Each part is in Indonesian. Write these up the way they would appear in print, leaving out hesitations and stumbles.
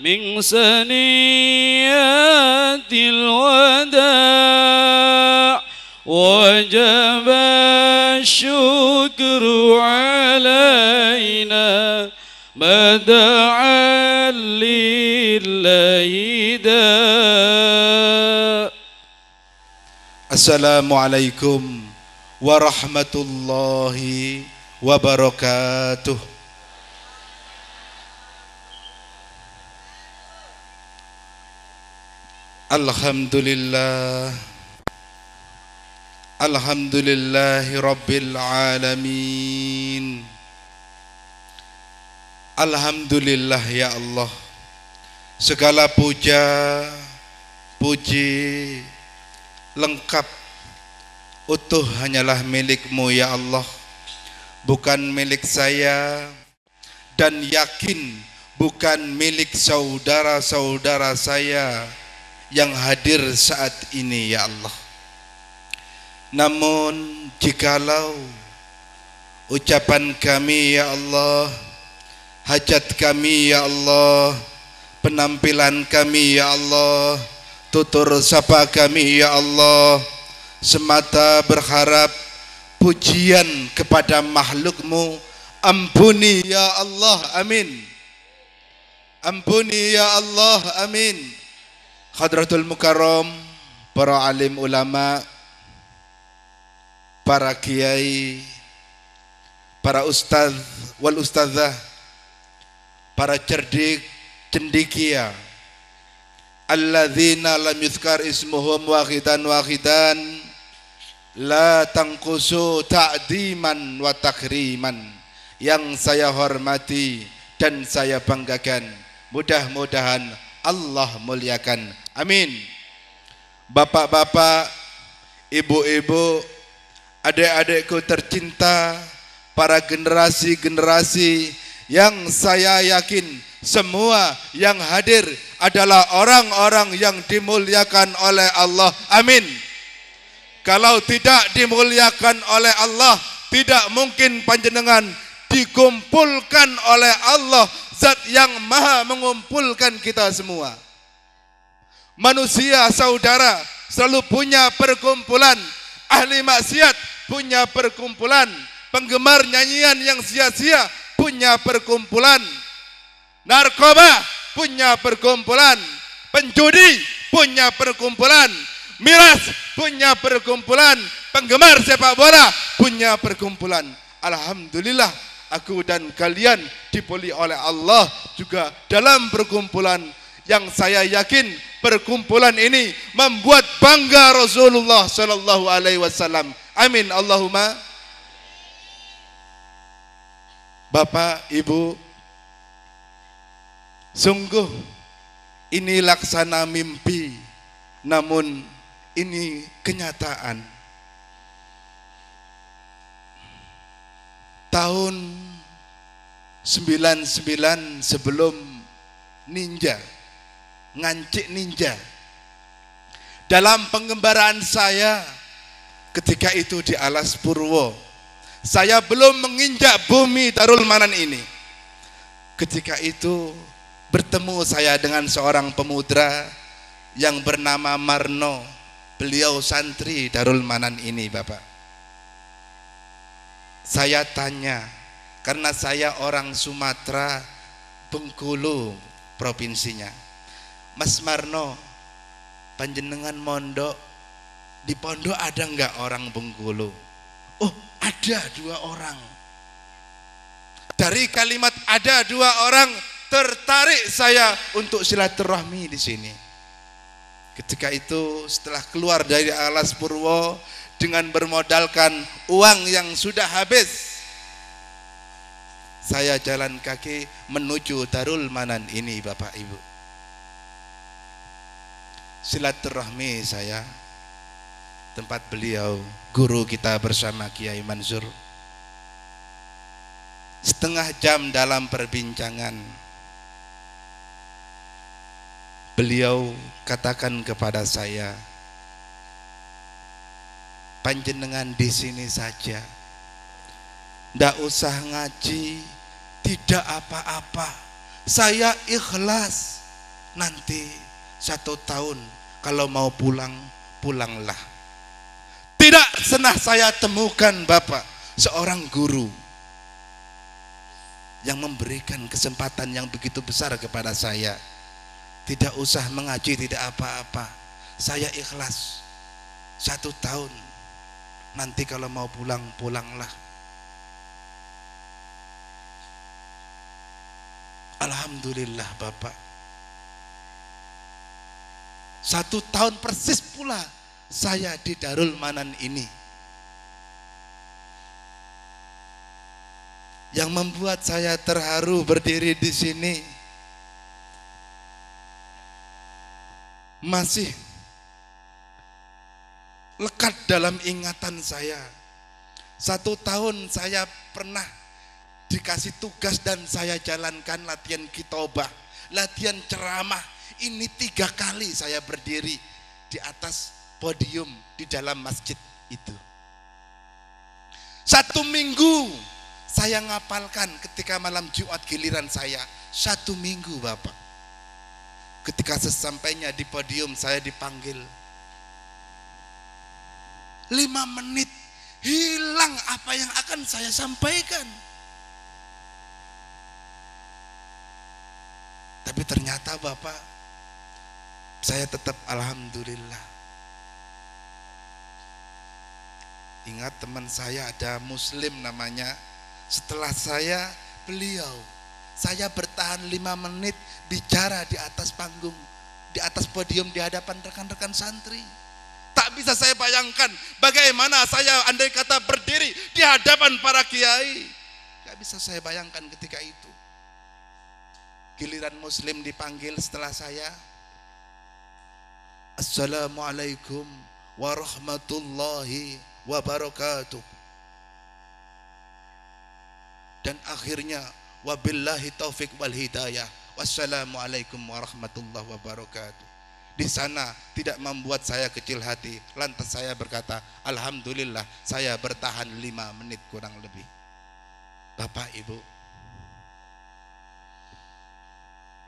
من سنيات الوداع وجب الشكر علينا ما دعا لله داع. Assalamualaikum warahmatullahi wabarakatuh. Alhamdulillah, alhamdulillahi rabbil alamin. Alhamdulillah ya Allah, segala puja, puji lengkap utuh hanyalah milik-Mu ya Allah, bukan milik saya, dan yakin bukan milik saudara-saudara saya yang hadir saat ini ya Allah. Namun jikalau ucapan kami ya Allah, hajat kami ya Allah, penampilan kami ya Allah, tutur sapa kami ya Allah semata berharap pujian kepada makhluk-Mu, ampuni ya Allah, amin. Ampuni ya Allah, amin. Hadratul Mukarram, para alim ulama, para kiai, para ustadz wal ustadzah, para cerdik cendikia, alladzina lam yuzkar ismuhum wahidan la tangkusu ta'diman wa takriman, yang saya hormati dan saya banggakan, mudah-mudahan Allah muliakan, amin. Bapak-bapak, ibu-ibu, adik-adikku tercinta, para generasi-generasi yang saya yakin semua yang hadir adalah orang-orang yang dimuliakan oleh Allah, amin. Kalau tidak dimuliakan oleh Allah, tidak mungkin panjenengan dikumpulkan oleh Allah, Zat yang maha mengumpulkan kita semua. Manusia saudara selalu punya perkumpulan, ahli maksiat punya perkumpulan, penggemar nyanyian yang sia-sia punya perkumpulan, narkoba punya perkumpulan, penjudi punya perkumpulan, miras punya perkumpulan, penggemar sepak bola punya perkumpulan. Alhamdulillah, aku dan kalian dipilih oleh Allah juga dalam perkumpulan yang saya yakin perkumpulan ini membuat bangga Rasulullah sallallahu alaihi wasallam. Amin Allahumma. Bapak, Ibu, sungguh ini laksana mimpi, namun ini kenyataan. Tahun 99 sebelum ninja, ngancik ninja, dalam pengembaraan saya ketika itu di Alas Purwo, saya belum menginjak bumi Darul Manan ini. Ketika itu bertemu saya dengan seorang pemuda yang bernama Marno, beliau santri Darul Manan ini, Bapak. Saya tanya, karena saya orang Sumatera, Bengkulu provinsinya. Mas Marno, panjenengan mondok, di pondok ada enggak orang Bengkulu? Oh, ada 2 orang. Dari kalimat ada 2 orang, tertarik saya untuk silaturahmi di sini. Ketika itu setelah keluar dari Alas Purwo dengan bermodalkan uang yang sudah habis, saya jalan kaki menuju Darul Manan ini, Bapak Ibu. Silaturahmi saya, tempat beliau, guru kita bersama Kiai Mansur. Setengah jam dalam perbincangan, beliau katakan kepada saya, panjenengan di sini saja, ndak usah ngaji, tidak apa-apa, saya ikhlas. nanti 1 tahun kalau mau pulang, pulanglah. Tidak pernah saya temukan Bapak seorang guru yang memberikan kesempatan yang begitu besar kepada saya. Tidak usah mengaji, tidak apa-apa, saya ikhlas 1 tahun, nanti kalau mau pulang, pulanglah. Alhamdulillah Bapak, 1 tahun persis pula saya di Darul Manan ini. Yang membuat saya terharu berdiri di sini, masih lekat dalam ingatan saya. 1 tahun saya pernah dikasih tugas dan saya jalankan latihan kitobah, latihan ceramah. Ini 3 kali saya berdiri di atas podium di dalam masjid itu. 1 minggu saya ngapalkan ketika malam Jumat giliran saya. 1 minggu Bapak. Ketika sesampainya di podium saya dipanggil, 5 menit hilang apa yang akan saya sampaikan. Tapi ternyata Bapak, saya tetap alhamdulillah. Ingat teman saya ada Muslim namanya, setelah beliau saya bertahan 5 menit bicara di atas panggung, di atas podium di hadapan rekan-rekan santri. Tak bisa saya bayangkan bagaimana saya andai kata berdiri di hadapan para kiai. Gak bisa saya bayangkan ketika itu. Giliran Muslim dipanggil setelah saya, Assalamualaikum warahmatullahi wabarakatuh. Dan akhirnya wabillahi taufik wal hidayah, wassalamualaikum warahmatullahi wabarakatuh. Di sana tidak membuat saya kecil hati, lantas saya berkata, alhamdulillah saya bertahan 5 menit kurang lebih. Bapak Ibu,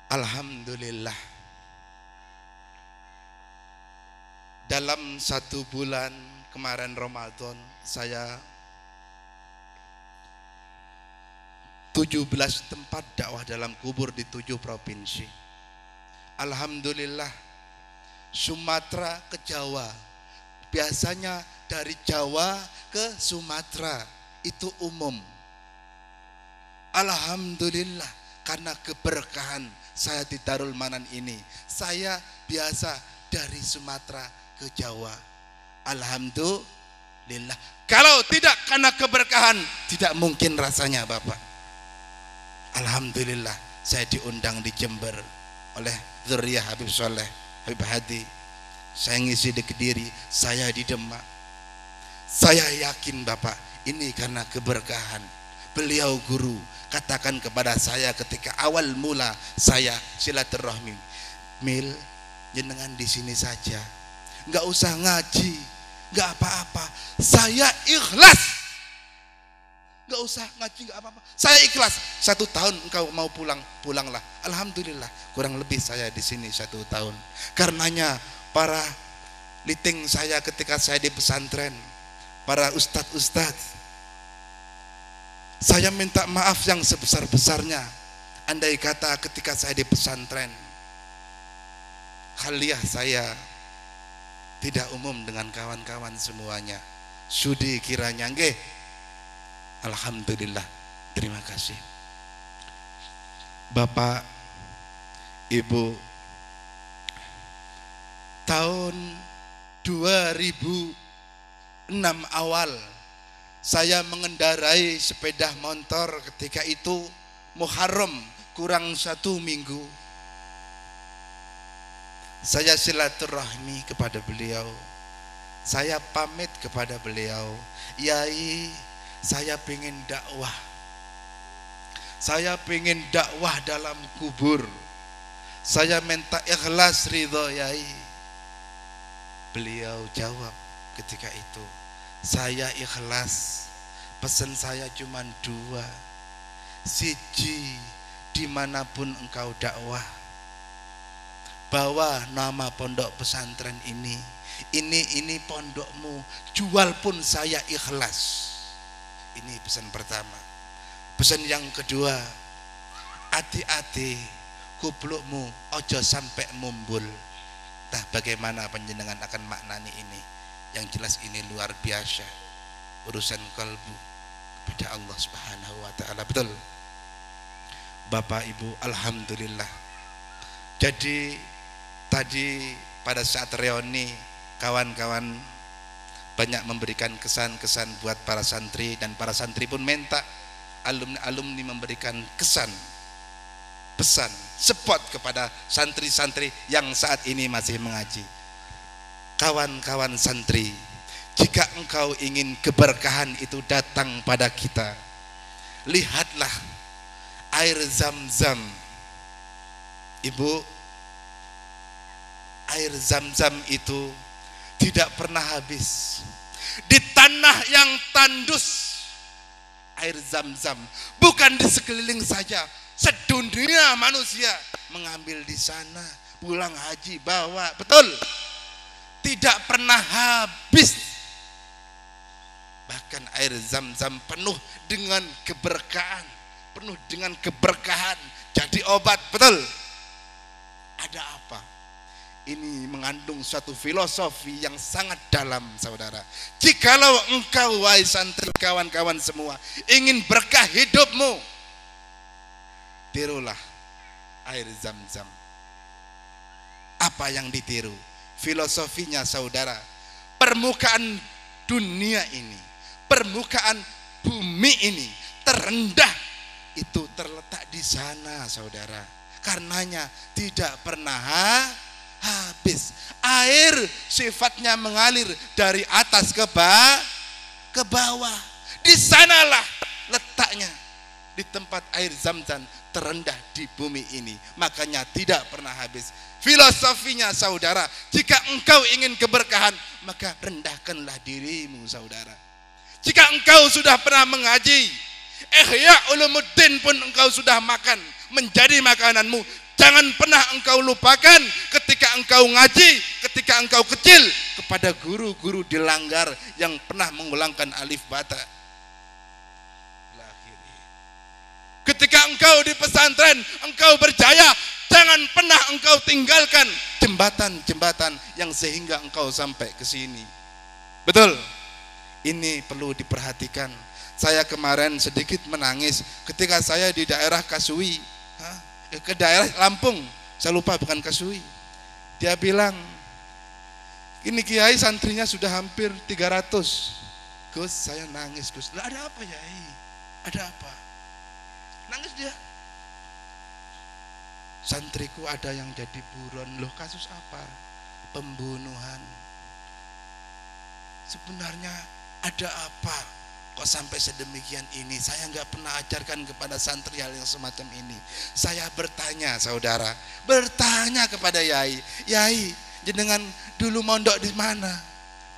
alhamdulillah dalam 1 bulan kemarin Ramadan saya 17 tempat dakwah dalam kubur di 7 provinsi. Alhamdulillah, Sumatera ke Jawa. Biasanya dari Jawa ke Sumatera itu umum. Alhamdulillah, karena keberkahan saya di Darul Manan ini, saya biasa dari Sumatera ke Jawa. Alhamdulillah. Kalau tidak karena keberkahan, tidak mungkin rasanya Bapak. Alhamdulillah, saya diundang di Jember oleh Zuriyah Habib Soleh, Habib Hadi. Saya ngisi di Kediri, saya di Demak. Saya yakin Bapak, ini karena keberkahan. Beliau guru katakan kepada saya ketika awal mula saya silaturahmi, Mil, jenengan di sini saja, nggak usah ngaji, nggak apa-apa. Saya ikhlas. Gak usah ngaji, gak apa-apa, saya ikhlas. 1 tahun engkau mau pulang, pulanglah. Alhamdulillah, kurang lebih saya di sini 1 tahun. Karenanya para liting saya ketika saya di pesantren, para ustadz-ustadz, saya minta maaf yang sebesar-besarnya. Andai kata ketika saya di pesantren, khaliyah saya tidak umum dengan kawan-kawan semuanya. Sudi kiranya nggih. Alhamdulillah, terima kasih. Bapak, Ibu, tahun 2006 awal saya mengendarai sepeda motor. Ketika itu Muharram kurang 1 minggu. Saya silaturahmi kepada beliau. Saya pamit kepada beliau, Yai, saya pengen dakwah. Saya pengen dakwah dalam kubur. Saya minta ikhlas ridho Yai. Beliau jawab ketika itu, saya ikhlas. Pesan saya cuma 2. Siji, dimanapun engkau dakwah, bawa nama pondok pesantren ini pondokmu, jual pun saya ikhlas. Ini pesan pertama. Pesan yang kedua, hati-hati kublukmu ojo sampai mumbul. Nah, bagaimana panjenengan akan maknani ini? Yang jelas ini luar biasa, urusan kalbu kepada Allah Subhanahu wa taala. Betul Bapak Ibu, alhamdulillah. Jadi tadi pada saat reuni, kawan-kawan banyak memberikan kesan-kesan buat para santri, dan para santri pun minta alumni memberikan kesan, pesan, support kepada santri-santri yang saat ini masih mengaji. Kawan-kawan santri, jika engkau ingin keberkahan itu datang pada kita, lihatlah air Zam-Zam. Ibu, air Zam-Zam itu tidak pernah habis. Di tanah yang tandus, air Zam-Zam, bukan di sekeliling saja, sedunia manusia mengambil di sana, pulang haji bawa. Betul, tidak pernah habis. Bahkan air Zam-Zam penuh dengan keberkahan, penuh dengan keberkahan, jadi obat. Betul. Ada apa? Ini mengandung suatu filosofi yang sangat dalam, saudara. Jikalau engkau, wahai santri, kawan-kawan semua, ingin berkah hidupmu, tirulah air Zam-Zam. Apa yang ditiru? Filosofinya, saudara, permukaan dunia ini, permukaan bumi ini terendah itu terletak di sana, saudara. Karenanya tidak pernah habis. Air sifatnya mengalir dari atas ke bawah. Di sanalah letaknya, di tempat air Zam-Zam terendah di bumi ini. Makanya tidak pernah habis. Filosofinya, saudara, jika engkau ingin keberkahan, maka rendahkanlah dirimu, saudara. Jika engkau sudah pernah mengaji, Ihya Ulumuddin pun engkau sudah makan, menjadi makananmu. Jangan pernah engkau lupakan ketika engkau ngaji, ketika engkau kecil, kepada guru-guru di Langgar yang pernah mengulangkan alif bata. Ketika engkau di pesantren, engkau berjaya, jangan pernah engkau tinggalkan jembatan-jembatan yang sehingga engkau sampai ke sini. Betul? Ini perlu diperhatikan. Saya kemarin sedikit menangis ketika saya di daerah Kasui, ke daerah Lampung, saya lupa, bukan Kasui. Dia bilang, ini kiai santrinya sudah hampir 300. Gus, saya nangis, Gus. Lah ada apa, Yai? Ada apa? Nangis dia. Santriku ada yang jadi buron. Loh, kasus apa? Pembunuhan. Sebenarnya ada apa kok sampai sedemikian ini? Saya nggak pernah ajarkan kepada santri hal yang semacam ini. Saya bertanya, saudara, bertanya kepada Yai, Yai, jenengan dulu mondok di mana?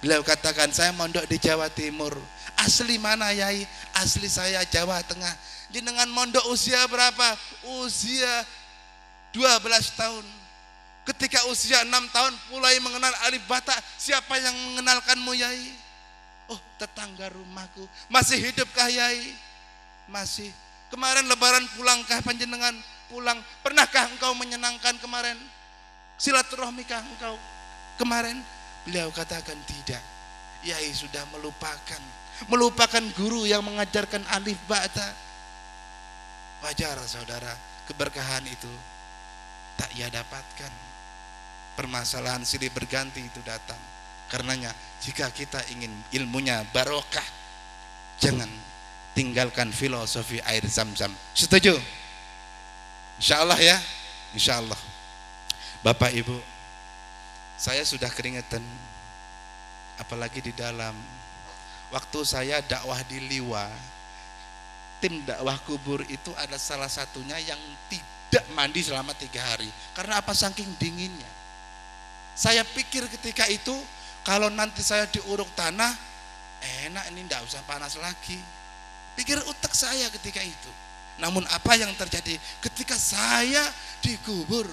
Beliau katakan, saya mondok di Jawa Timur. Asli mana, Yai? Asli saya Jawa Tengah. Jenengan mondok usia berapa? Usia 12 tahun. Ketika usia 6 tahun mulai mengenal alif bata. Siapa yang mengenalkanmu, Yai? Oh, tetangga rumahku. Masih hidupkah, Yai? Masih. Kemarin lebaran pulangkah panjenengan? Pulang. Pernahkah engkau menyenangkan kemarin? Silaturahmikah engkau kemarin? Beliau katakan tidak. Yai sudah melupakan guru yang mengajarkan alif bata. Wajar, saudara, keberkahan itu tak ia dapatkan. Permasalahan silih berganti itu datang. Karenanya jika kita ingin ilmunya barokah, jangan tinggalkan filosofi air Zam-Zam. Setuju? Insya Allah ya, insya Allah. Bapak Ibu, saya sudah keringetan, apalagi di dalam. Waktu saya dakwah di Liwa, tim dakwah kubur itu ada salah satunya yang tidak mandi selama 3 hari. Karena apa? Saking dinginnya. Saya pikir ketika itu, kalau nanti saya diuruk tanah, enak, ini tidak usah panas lagi. Pikir utak saya ketika itu. Namun apa yang terjadi ketika saya dikubur?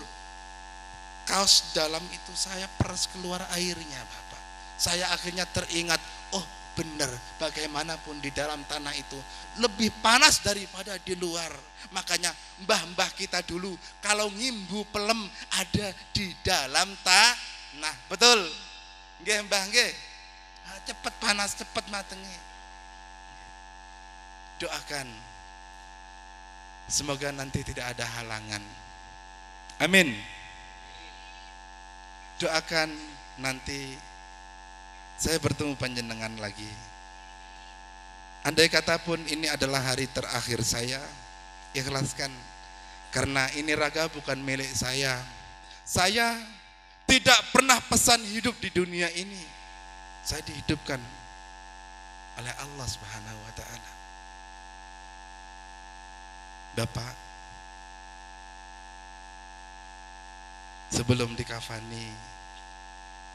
kaos dalam itu saya peras keluar airnya Bapak. Saya akhirnya teringat, oh benar, bagaimanapun di dalam tanah itu lebih panas daripada di luar. Makanya mbah-mbah kita dulu kalau ngimbu pelem ada di dalam tanah. Betul? Nggih mbah nggih. Cepet panas, cepet matenge. Doakan semoga nanti tidak ada halangan. Amin. Doakan nanti saya bertemu panjenengan lagi. Andai kata pun ini adalah hari terakhir saya, ikhlaskan. Karena ini raga bukan milik saya. Saya tidak pernah pesan hidup di dunia ini. Saya dihidupkan oleh Allah Subhanahu wa ta'ala. Bapak, sebelum dikafani,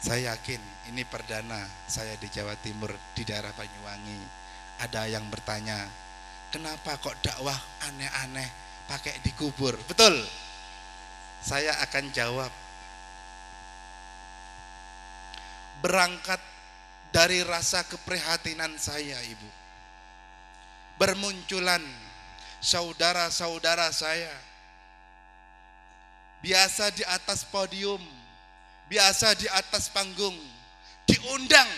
saya yakin ini perdana saya di Jawa Timur, di daerah Banyuwangi. Ada yang bertanya, kenapa kok dakwah aneh-aneh pakai dikubur? Betul. Saya akan jawab. Berangkat dari rasa keprihatinan saya, Ibu. Bermunculan saudara-saudara saya. Biasa di atas podium, biasa di atas panggung, diundang.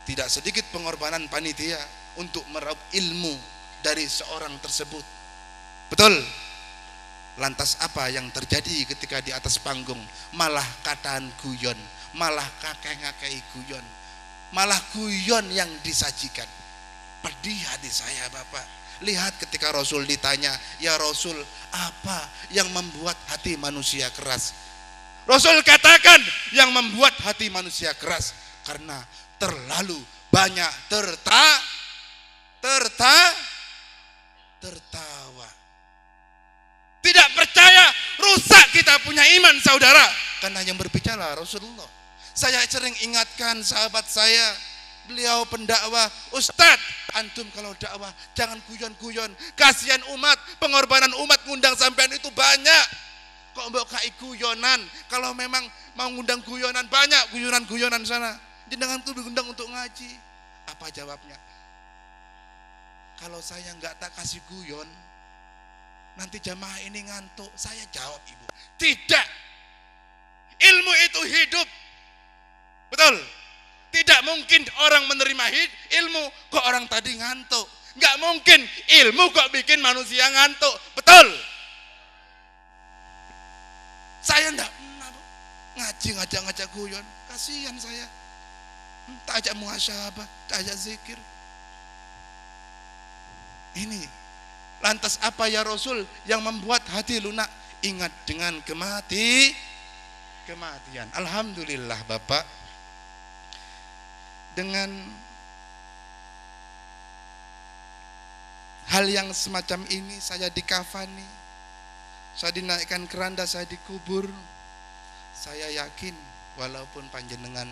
Tidak sedikit pengorbanan panitia untuk meraup ilmu dari seorang tersebut. Betul. Lantas apa yang terjadi ketika di atas panggung? Malah kataan guyon, malah kakek-kakek guyon, malah guyon yang disajikan. Pedih hati saya Bapak. Lihat ketika Rasul ditanya, ya Rasul, apa yang membuat hati manusia keras? Rasul katakan, yang membuat hati manusia keras karena terlalu banyak tertawa. Tidak percaya, rusak kita punya iman saudara. Karena yang berbicara Rasulullah. Saya sering ingatkan sahabat saya, beliau pendakwah, Ustadz, antum kalau dakwah jangan guyon-guyon, kasihan umat, pengorbanan umat ngundang sampean itu banyak. Kok mbok kai guyonan? Kalau memang mau ngundang guyonan, banyak guyonan-guyonan sana. Jenengan tuh diundang untuk ngaji. Apa jawabnya? Kalau saya nggak tak kasih guyon, nanti jamaah ini ngantuk. Saya jawab Ibu, tidak. Ilmu itu hidup. Betul? Tidak mungkin orang menerima ilmu kok orang tadi ngantuk. Nggak mungkin ilmu kok bikin manusia ngantuk. Betul? Saya enggak pernah ngaji ngajak guyon. Kasihan saya. Tak ajak muhasyabah, tak ajak zikir. Ini lantas apa ya Rasul yang membuat hati lunak? Ingat dengan kematian. Alhamdulillah Bapak, dengan hal yang semacam ini saya dikafani, saya dinaikkan keranda, saya dikubur. Saya yakin walaupun panjenengan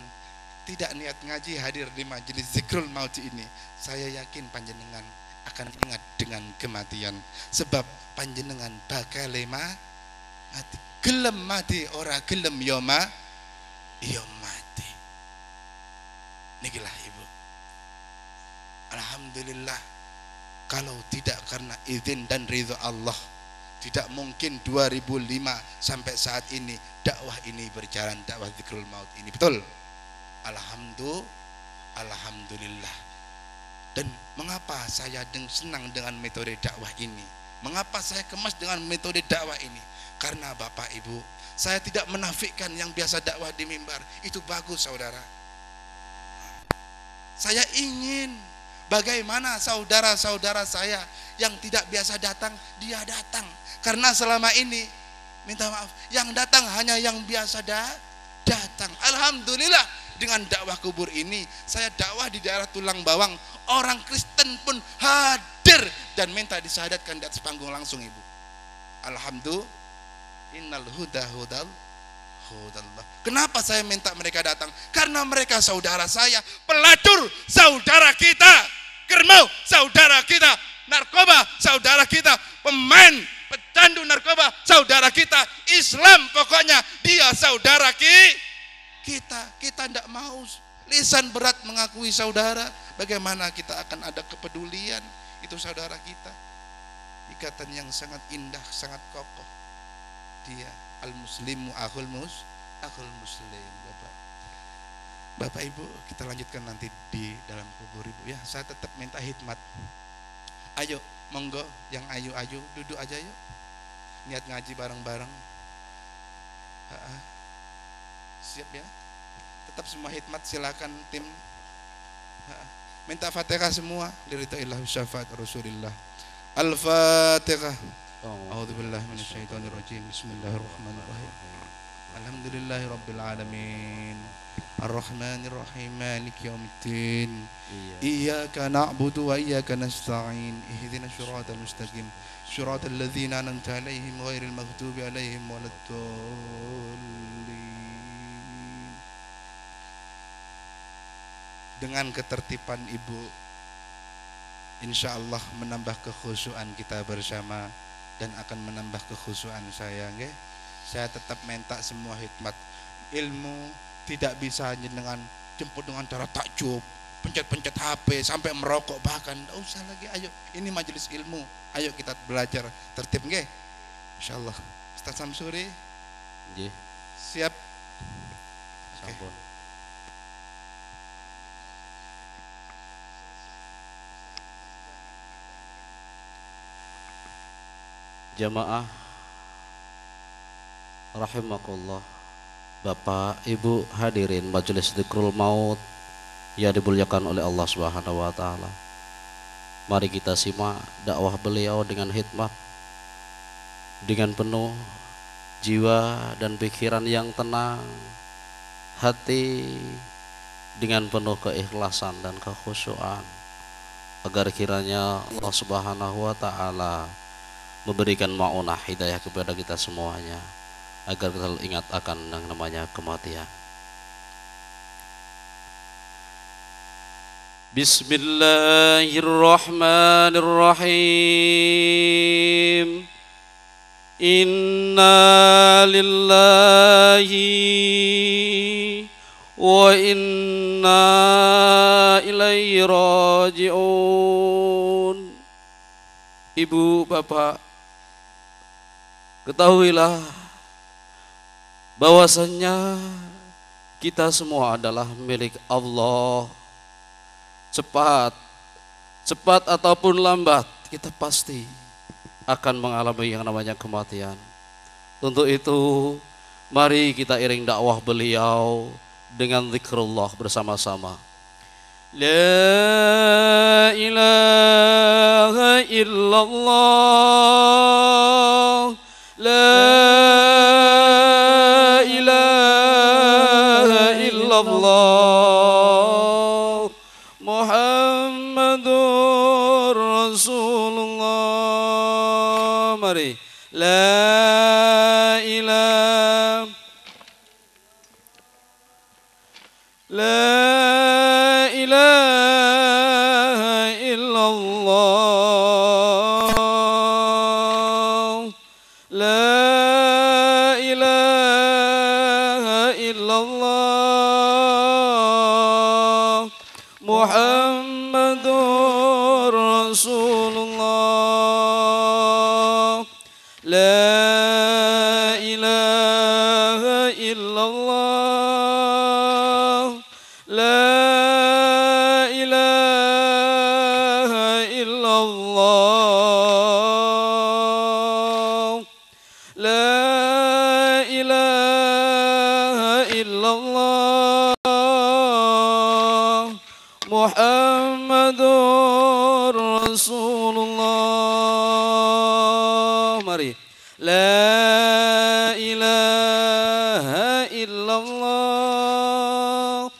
tidak niat ngaji hadir di majelis zikrul maut ini, saya yakin panjenengan akan ingat dengan kematian. Sebab panjenengan bakal mati. Gelem mati ora gelem yo mati. Nikilah Ibu. Alhamdulillah, kalau tidak karena izin dan ridho Allah, tidak mungkin 2005 sampai saat ini dakwah ini berjalan, dakwah zikrul maut ini. Betul? Alhamdulillah. Dan mengapa saya senang dengan metode dakwah ini? Mengapa saya kemas dengan metode dakwah ini? Karena Bapak Ibu, saya tidak menafikan yang biasa dakwah di mimbar. Itu bagus saudara. Saya ingin bagaimana saudara-saudara saya yang tidak biasa datang, dia datang. Karena selama ini, minta maaf, yang datang hanya yang biasa datang. Alhamdulillah, dengan dakwah kubur ini, saya dakwah di daerah Tulang Bawang, orang Kristen pun hadir dan minta disyahadatkan di atas panggung langsung Ibu. Alhamdulillah, innal huda hudallah. Kenapa saya minta mereka datang? Karena mereka saudara saya, pelacur saudara kita, kerbau saudara kita, narkoba saudara kita, pemain pecandu narkoba saudara kita. Islam pokoknya dia saudara kita. Kita tidak mau lisan berat mengakui saudara. Bagaimana kita akan ada kepedulian? Itu saudara kita. Ikatan yang sangat indah, sangat kokoh. Dia al-muslimu akhul muslim. Bapak Ibu, kita lanjutkan nanti di dalam kubur Ibu ya. Saya tetap minta hikmat. Ayo, monggo yang ayu-ayu duduk aja yuk. Niat ngaji bareng-bareng. Siap ya. Tetap semua hikmat, silakan tim. Minta Fatihah semua. Liridhaillah syafaat Rasulillah. Al-Fatihah. A'udzubillahi minasyaitonirrajim. Bismillahirrahmanirrahim. Alhamdulillahirabbil alamin. Ar-Rahmanir-Rahim. Maliki yaumiddin. Iyyaka na'budu wa iyyaka nasta'in. Ihdinas siratal mustaqim. Siratal ladzina an'amta 'alaihim ghairil maghdubi 'alaihim waladdallin. Dengan ketertiban Ibu, insya Allah menambah kekhusyuan kita bersama dan akan menambah kekhusyuan saya. Okay? Saya tetap minta semua hikmat. Ilmu tidak bisa dengan jemput dengan cara takjub, pencet-pencet HP sampai merokok bahkan. Tidak usah lagi. Ayo, ini majelis ilmu. Ayo kita belajar tertib, nggih? Insyaallah. Ustaz Samsuri. Nggih. Siap. Sampun. Jamaah rahimakumullah, Bapak Ibu hadirin majelis dzikrul maut yang dimuliakan oleh Allah Subhanahu wa taala. Mari kita simak dakwah beliau dengan hikmat, dengan penuh jiwa dan pikiran yang tenang, hati dengan penuh keikhlasan dan kekhusyuan, agar kiranya Allah Subhanahu wa taala memberikan ma'unah hidayah kepada kita semuanya, agar kita selalu ingat akan yang namanya kematian. Bismillahirrahmanirrahim. Inna lillahi wa inna ilaihi raji'un. Ibu, bapak, ketahuilah bahwasannya kita semua adalah milik Allah. Cepat ataupun lambat, kita pasti akan mengalami yang namanya kematian. Untuk itu, mari kita iring dakwah beliau dengan zikrullah bersama-sama. La ilaha illallah, la ilaha illallah, Muhammadur Rasulullah. Mari. La ilaha illallah, la ilaha illallah, Muhammadur Rasulullah. La ilaha illallah, la ilaha illallah, la ilaha illallah, Muhammadur Rasulullah. Mari. La ilaha illallah.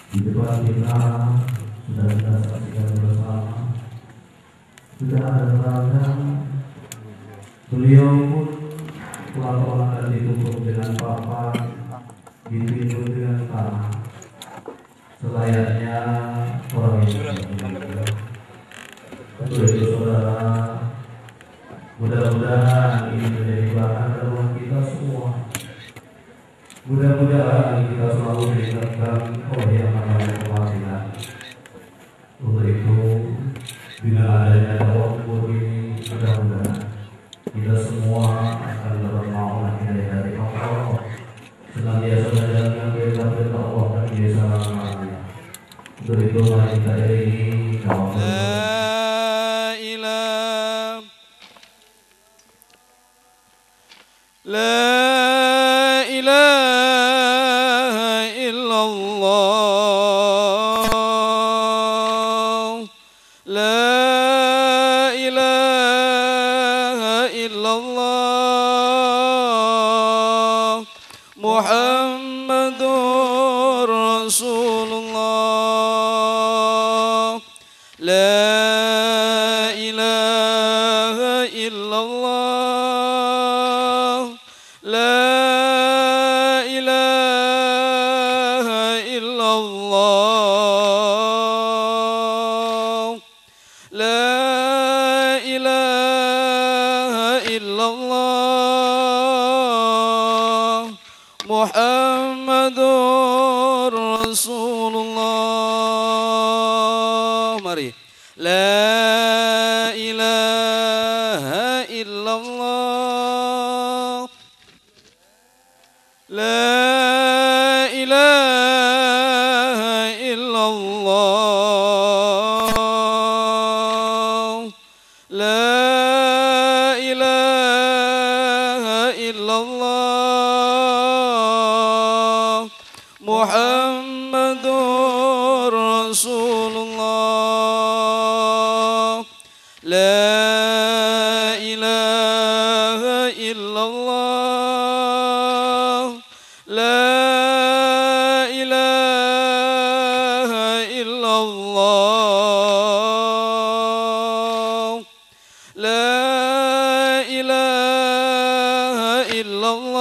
Di depan kita sudah kita saksikan bersama, sudah ada terangkan. Beliau pun pelan-pelan dan ditutup dengan papan, ditimbun dengan tanah, selayaknya orang yang meninggal. Untuk itu saudara, mudah-mudahan ini menjadi bahan renungan kita semua. Mudah-mudahan kita selalu diingatkan oleh yang namanya kematian. Untuk itu, dengan adanya dakwah kubur ini, mudah-mudahan kita semua akan bermaulah hidayah dari Allah. Senantiasa menjalankan perintah-perintah Allah dan biasa mengamalnya. Untuk itu, mari kita iringi dakwah Muhammadur Rasulullah. Mari. La ilaha illallah. La ilaha illallah. La ilaha illallah. Muhammadur Rasulullah. La ilaha illallah. La ilaha illallah. La ilaha illallah.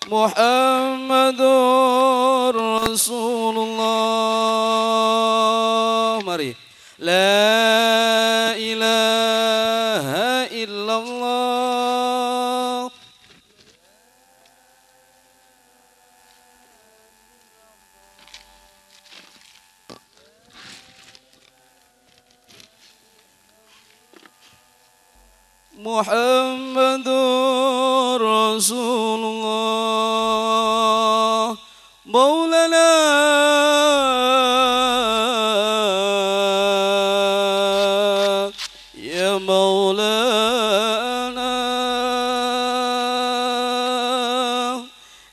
Muhammadur Rasulullah. Mari. La ilaha illallah. Muhammadur Rasulullah. مولانا يا مولانا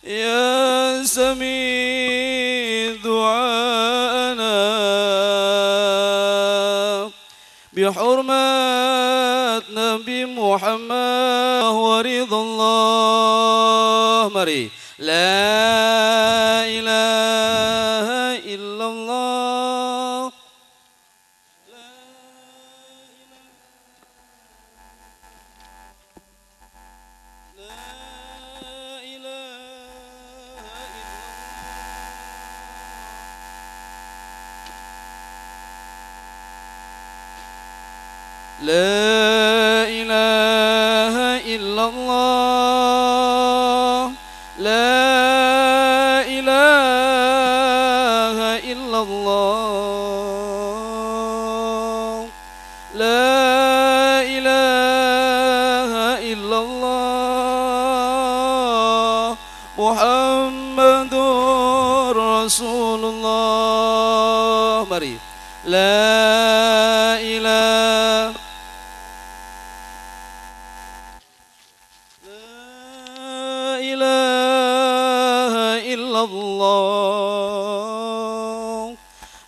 يا سميع دعاءنا بحرمة نبي محمد ورضا الله. Mari. La ilaha illallah. La ilaha illallah. La ilaha illallah. La ilaha illallah. Muhammadur Rasulullah. Mari. La ilaha illallah.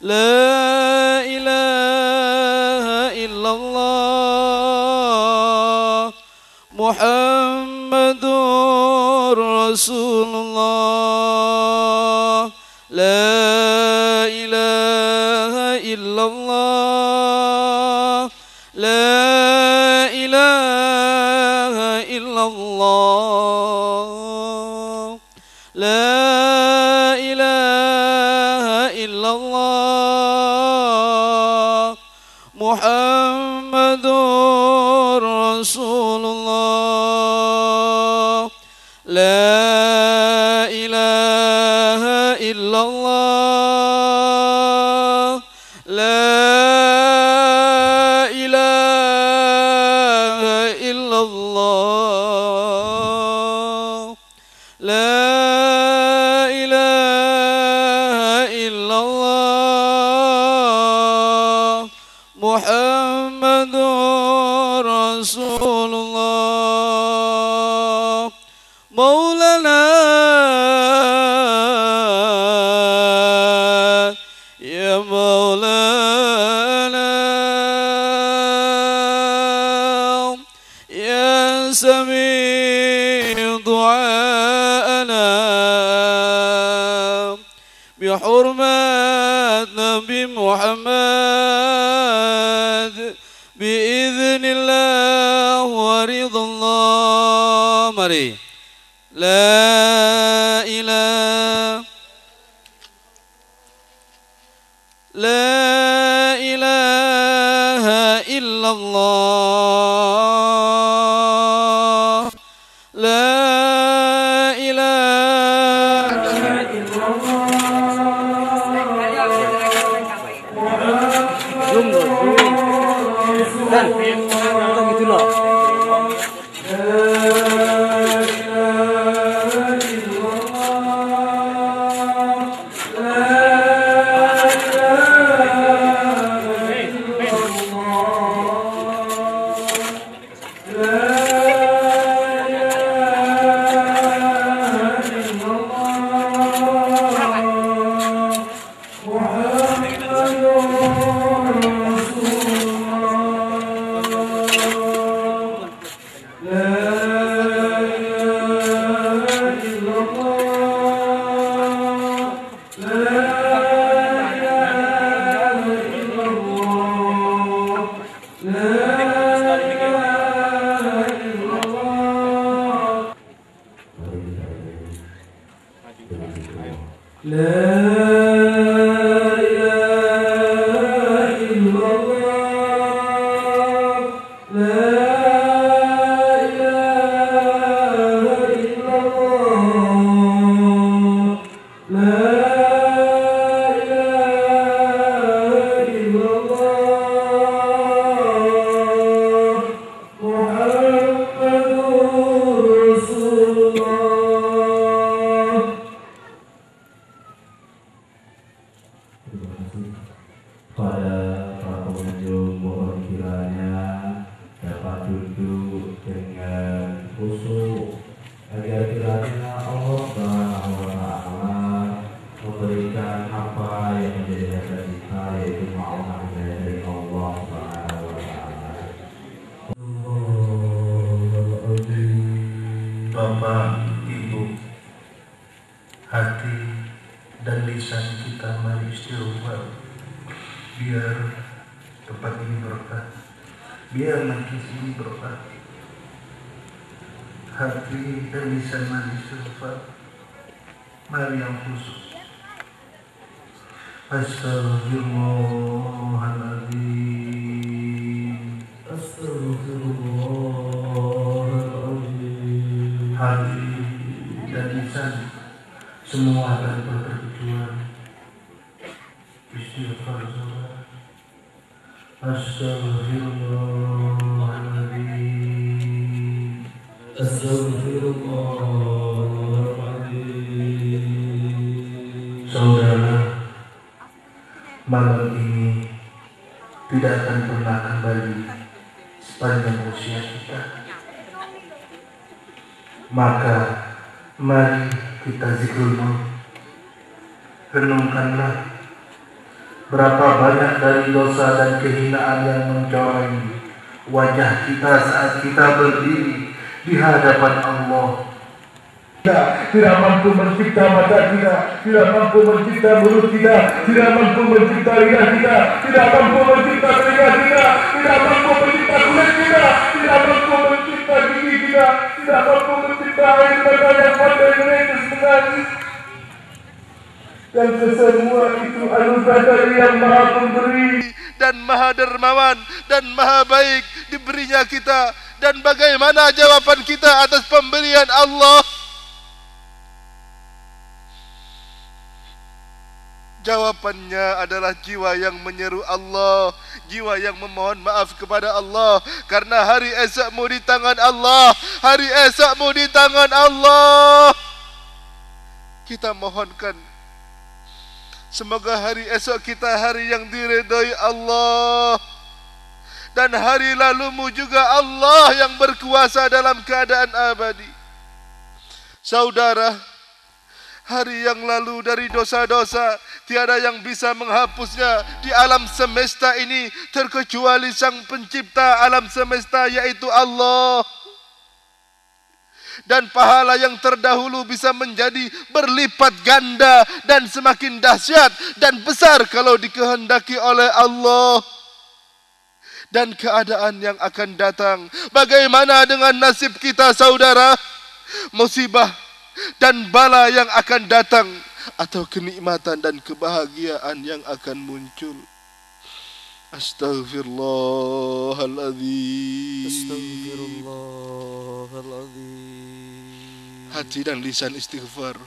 La ilaha illallah. Muhammadur Rasulullah. La ilaha illallah. La ilaha illallah. La ilaha illallah. Muhammadur Rasulullah. La ilaha illallah. La ilaha illallah. La ilaha illallah. Muhammadur Rasulullah. Maulana ya Maulana ya Sami' du'ana بحرمة نبي محمد بإذن الله ورضا الله. Mari. La ilaha La ilaha illallah. La ilaha Dan, tolong gitu loh. Terima kasih pada para pengunjung, mohon kiranya dapat duduk dengan khusyuk agar kiranya Allah Subhanahu wa Ta'ala memberikan apa yang menjadi dasar kita, yaitu ma'unah dari Allah Subhanahu wa Ta'ala. Bapak, Ibu, hati dan lisan kita mari istighfar, biar tempat ini berkah, biar majlis ini berkah. Hati dan lisan mari istighfar, mari yang khusus. Astagfirullahaladzim, astagfirullahaladzim. Hati dan lisan semua tanpa terkecuali istighfar saudara. Astagfirullahaladzim, astagfirullahaladzim. Saudara, malam ini tidak akan pernah kembali sepanjang usia kita. Maka mari kita zikrul maut. Renungkanlah berapa banyak dari dosa dan kehinaan yang mencoreng wajah kita saat kita berdiri di hadapan Allah. Tidak mampu mencipta mata kita, tidak mampu mencipta mulut kita, tidak mampu mencipta lidah kita, tidak mampu mencipta telinga kita, tidak mampu mencipta kulit kita, tidak mampu mencipta gigi kita, tidak mampu mencipta air mata yang pandai menetes menangis. Dan kesemua itu anugerah dari Yang Maha Pemberi dan Maha Dermawan dan Maha Baik diberinya kita. Dan bagaimana jawaban kita atas pemberian Allah? Jawabannya adalah jiwa yang menyeru Allah, jiwa yang memohon maaf kepada Allah, karena hari esokmu di tangan Allah, hari esokmu di tangan Allah. Kita mohonkan semoga hari esok kita hari yang diridhai Allah, dan hari lalumu juga Allah yang berkuasa dalam keadaan abadi. Saudara, hari yang lalu dari dosa-dosa tiada yang bisa menghapusnya di alam semesta ini terkecuali Sang Pencipta alam semesta, yaitu Allah. Dan pahala yang terdahulu bisa menjadi berlipat ganda dan semakin dahsyat dan besar kalau dikehendaki oleh Allah. Dan keadaan yang akan datang, bagaimana dengan nasib kita saudara? Musibah dan bala yang akan datang, atau kenikmatan dan kebahagiaan yang akan muncul. Astaghfirullahaladzim, Astaghfirullahaladzim. hati dan lisan istighfar.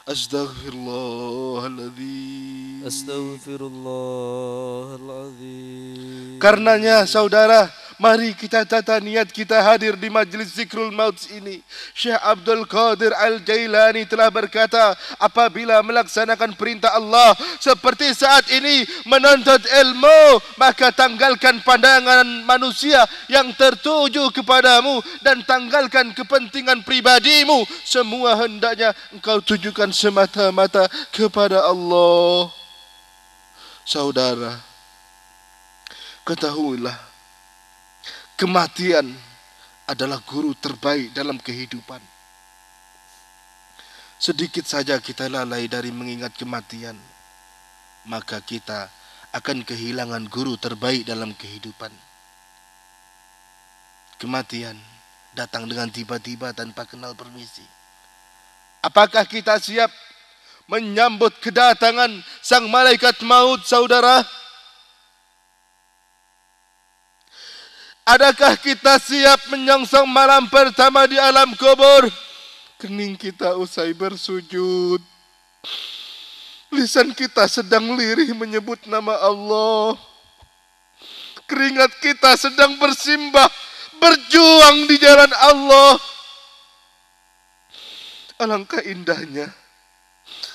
Astaghfirullahaladzim, Astaghfirullahaladzim. Karenanya saudara, mari kita tata niat kita hadir di majlis zikrul maut ini. Syekh Abdul Qadir Al-Jailani telah berkata, apabila melaksanakan perintah Allah seperti saat ini menuntut ilmu, maka tanggalkan pandangan manusia yang tertuju kepadamu dan tanggalkan kepentingan pribadimu. Semua hendaknya engkau tujukan semata-mata kepada Allah. Saudara, ketahuilah, kematian adalah guru terbaik dalam kehidupan. Sedikit saja kita lalai dari mengingat kematian, maka kita akan kehilangan guru terbaik dalam kehidupan. Kematian datang dengan tiba-tiba tanpa kenal permisi. Apakah kita siap menyambut kedatangan sang malaikat maut, saudara? Adakah kita siap menyongsong malam pertama di alam kubur? Kening kita usai bersujud, lisan kita sedang lirih menyebut nama Allah, keringat kita sedang bersimbah berjuang di jalan Allah. Alangkah indahnya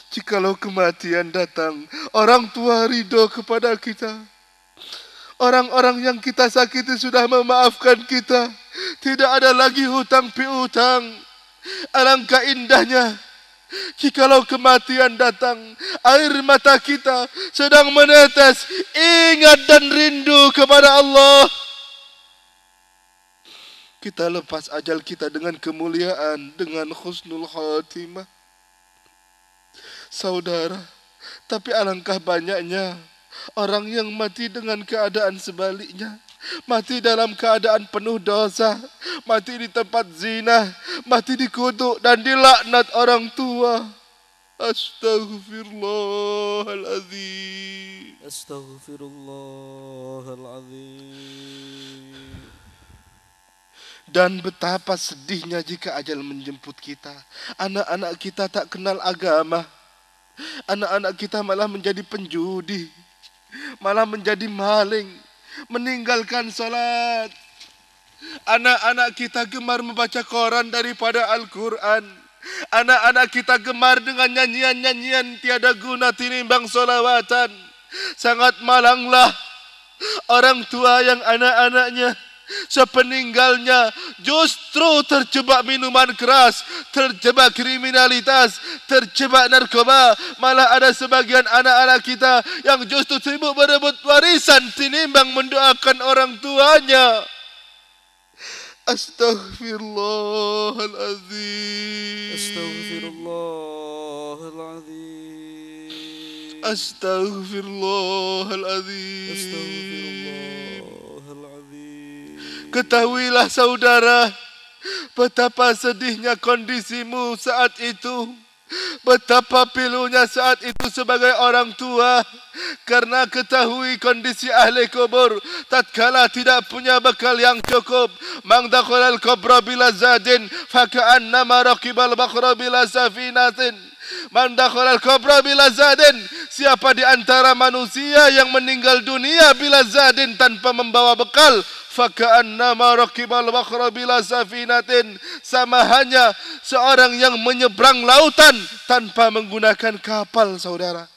jikalau kematian datang Orang tua ridho kepada kita. Orang-orang yang kita sakiti sudah memaafkan kita. Tidak ada lagi hutang piutang. Alangkah indahnya jikalau kematian datang, air mata kita sedang menetes, ingat dan rindu kepada Allah. Kita lepas ajal kita dengan kemuliaan, dengan husnul khatimah. Saudara, tapi alangkah banyaknya orang yang mati dengan keadaan sebaliknya. Mati dalam keadaan penuh dosa, mati di tempat zina, mati dikutuk dan dilaknat orang tua. Astaghfirullahaladzim. Astaghfirullahaladzim. Dan betapa sedihnya jika ajal menjemput kita. Anak-anak kita tak kenal agama. Anak-anak kita malah menjadi penjudi, malah menjadi maling, meninggalkan salat. Anak-anak kita gemar membaca Quran daripada Al-Quran. Anak-anak kita gemar dengan nyanyian-nyanyian tiada guna tinimbang solawatan. Sangat malanglah orang tua yang anak-anaknya sepeninggalnya justru terjebak minuman keras, terjebak kriminalitas, terjebak narkoba. Malah ada sebagian anak-anak kita yang justru sibuk berebut warisan tinimbang mendoakan orang tuanya. Astaghfirullahaladzim. Astaghfirullahaladzim. Astaghfirullahaladzim. Astaghfirullahaladzim. Ketahuilah saudara, betapa sedihnya kondisimu saat itu. Betapa pilunya saat itu sebagai orang tua. Karena ketahui kondisi ahli kubur tatkala tidak punya bekal yang cukup. Man dakhalal qabra bila zadin faka'annama raqibal bakhra bila safinatin. Man dakhalal qabra bila zadin. Siapa di antara manusia yang meninggal dunia bila zadin tanpa membawa bekal, faka'annama raqibal bakhra bila safinatin. Sama hanya seorang yang menyeberang lautan tanpa menggunakan kapal, saudara.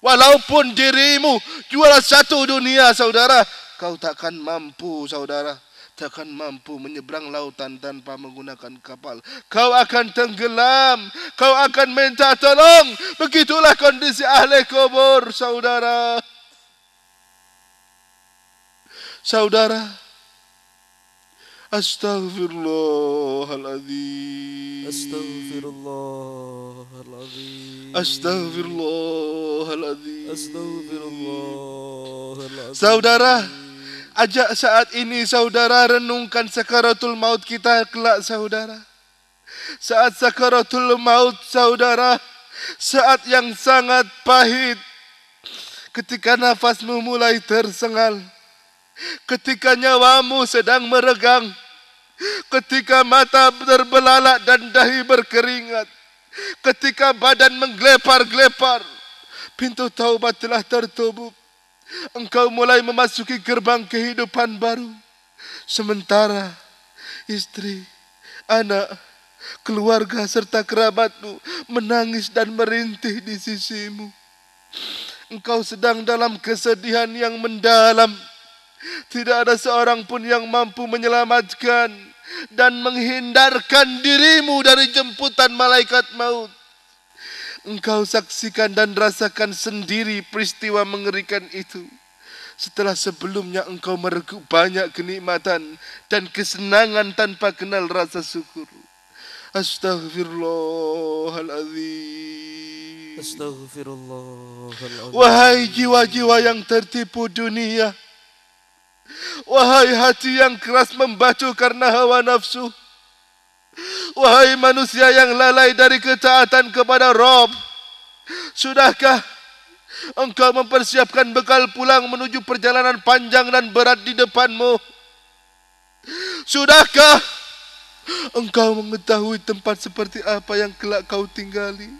Walaupun dirimu juara satu dunia, saudara, kau takkan mampu, saudara. Takkan mampu menyeberang lautan tanpa menggunakan kapal. Kau akan tenggelam. Kau akan minta tolong. Begitulah kondisi ahli kubur, saudara. Saudara, astaghfirullahaladzim. Astaghfirullahaladzim. Astaghfirullahaladzim. Astaghfirullahaladzim. Saudara, ajak saat ini saudara renungkan sakaratul maut kita kelak, saudara. Saat sakaratul maut, saudara, saat yang sangat pahit. Ketika nafasmu mulai tersengal, ketika nyawamu sedang meregang, ketika mata terbelalak dan dahi berkeringat, ketika badan menggelepar-gelepar, pintu taubat telah tertutup. Engkau mulai memasuki gerbang kehidupan baru. Sementara istri, anak, keluarga serta kerabatmu menangis dan merintih di sisimu. Engkau sedang dalam kesedihan yang mendalam. Tidak ada seorang pun yang mampu menyelamatkan dan menghindarkan dirimu dari jemputan malaikat maut. Engkau saksikan dan rasakan sendiri peristiwa mengerikan itu. Setelah sebelumnya engkau mereguk banyak kenikmatan dan kesenangan tanpa kenal rasa syukur. Astaghfirullahaladzim. Astaghfirullahaladzim. Wahai jiwa-jiwa yang tertipu dunia. Wahai hati yang keras membatu karena hawa nafsu. Wahai manusia yang lalai dari ketaatan kepada Rabb. Sudahkah engkau mempersiapkan bekal pulang menuju perjalanan panjang dan berat di depanmu? Sudahkah engkau mengetahui tempat seperti apa yang kelak kau tinggali?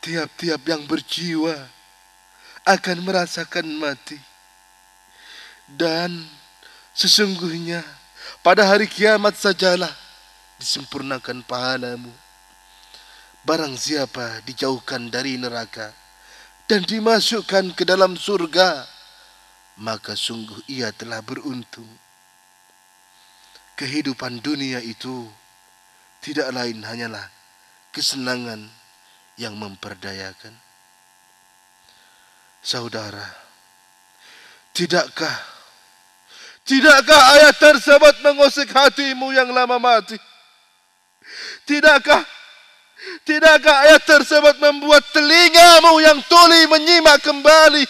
Tiap-tiap yang berjiwa akan merasakan mati. Dan sesungguhnya pada hari kiamat sajalah disempurnakan pahalamu. Barang siapa dijauhkan dari neraka dan dimasukkan ke dalam surga, maka sungguh ia telah beruntung. Kehidupan dunia itu tidak lain hanyalah kesenangan yang memperdayakan. Saudara, tidakkah ayat tersebut mengusik hatimu yang lama mati? Tidakkah ayat tersebut membuat telingamu yang tuli menyimak kembali?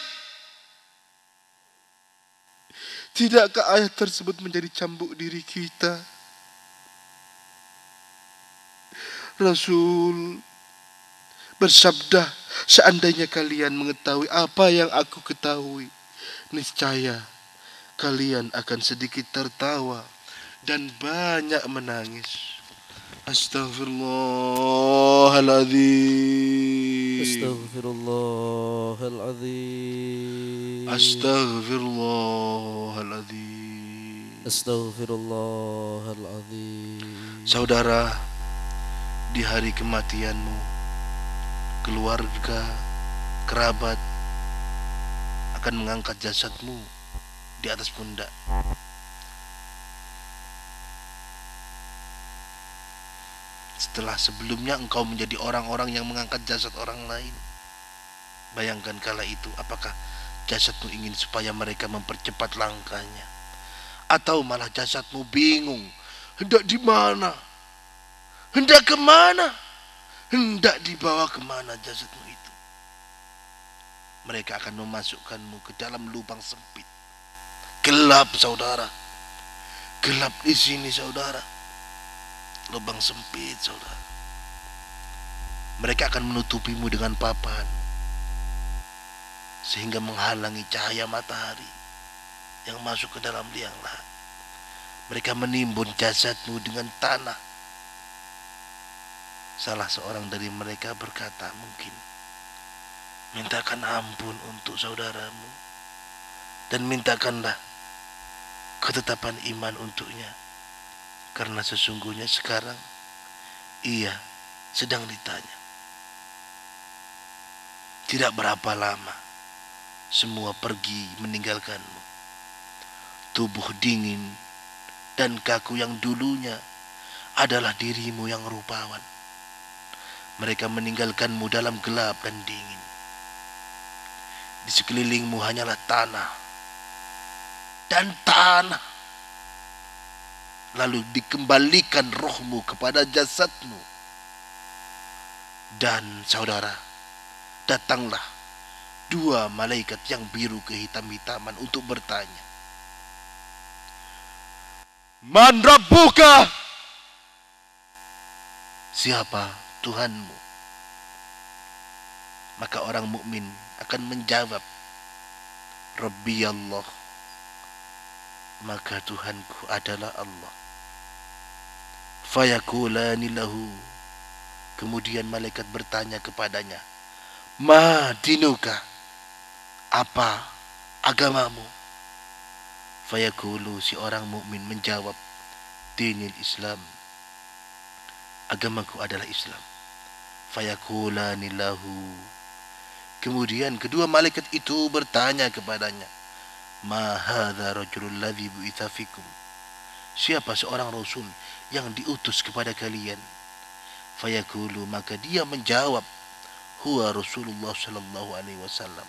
Tidakkah ayat tersebut menjadi cambuk diri kita? Rasul bersabda, seandainya kalian mengetahui apa yang aku ketahui, niscaya kalian akan sedikit tertawa dan banyak menangis. Astaghfirullahaladzim. Astaghfirullahaladzim. Astaghfirullahaladzim. Astaghfirullahaladzim. Saudara, di hari kematianmu, keluarga, kerabat akan mengangkat jasadmu di atas pundak. Setelah sebelumnya engkau menjadi orang-orang yang mengangkat jasad orang lain. Bayangkan kala itu, apakah jasadmu ingin supaya mereka mempercepat langkahnya, atau malah jasadmu bingung hendak di mana, hendak kemana, hendak dibawa kemana jasadmu itu? Mereka akan memasukkanmu ke dalam lubang sempit. Gelap, saudara. Gelap di sini, saudara. Lubang sempit, saudara. Mereka akan menutupimu dengan papan sehingga menghalangi cahaya matahari yang masuk ke dalam liang lahat. Mereka menimbun jasadmu dengan tanah. Salah seorang dari mereka berkata, mungkin mintakan ampun untuk saudaramu dan mintakanlah ketetapan iman untuknya, karena sesungguhnya sekarang ia sedang ditanya. Tidak berapa lama semua pergi meninggalkanmu. Tubuh dingin dan kaku yang dulunya adalah dirimu yang rupawan. Mereka meninggalkanmu dalam gelap dan dingin. Di sekelilingmu hanyalah tanah dan tanah. Lalu dikembalikan rohmu kepada jasadmu. Dan saudara, datanglah dua malaikat yang biru kehitam-hitaman untuk bertanya, Man Rabbuka? Siapa Tuhanmu? Maka orang mukmin akan menjawab, Rabbi Allah. Maka Tuhanku adalah Allah. Fayakulani lahu. Kemudian malaikat bertanya kepadanya, Ma dinuka? Apa agamamu? Fayakulu, si orang mukmin menjawab, Dinil Islam. Agamaku adalah Islam. Fayakulani lahu. Kemudian kedua malaikat itu bertanya kepadanya, Ma hadza rajulul ladzi bu'itsa fikum? Siapa seorang rasul yang diutus kepada kalian? Fayaqulu, maka dia menjawab, Huwa Rasulullah sallallahu alaihi wasallam.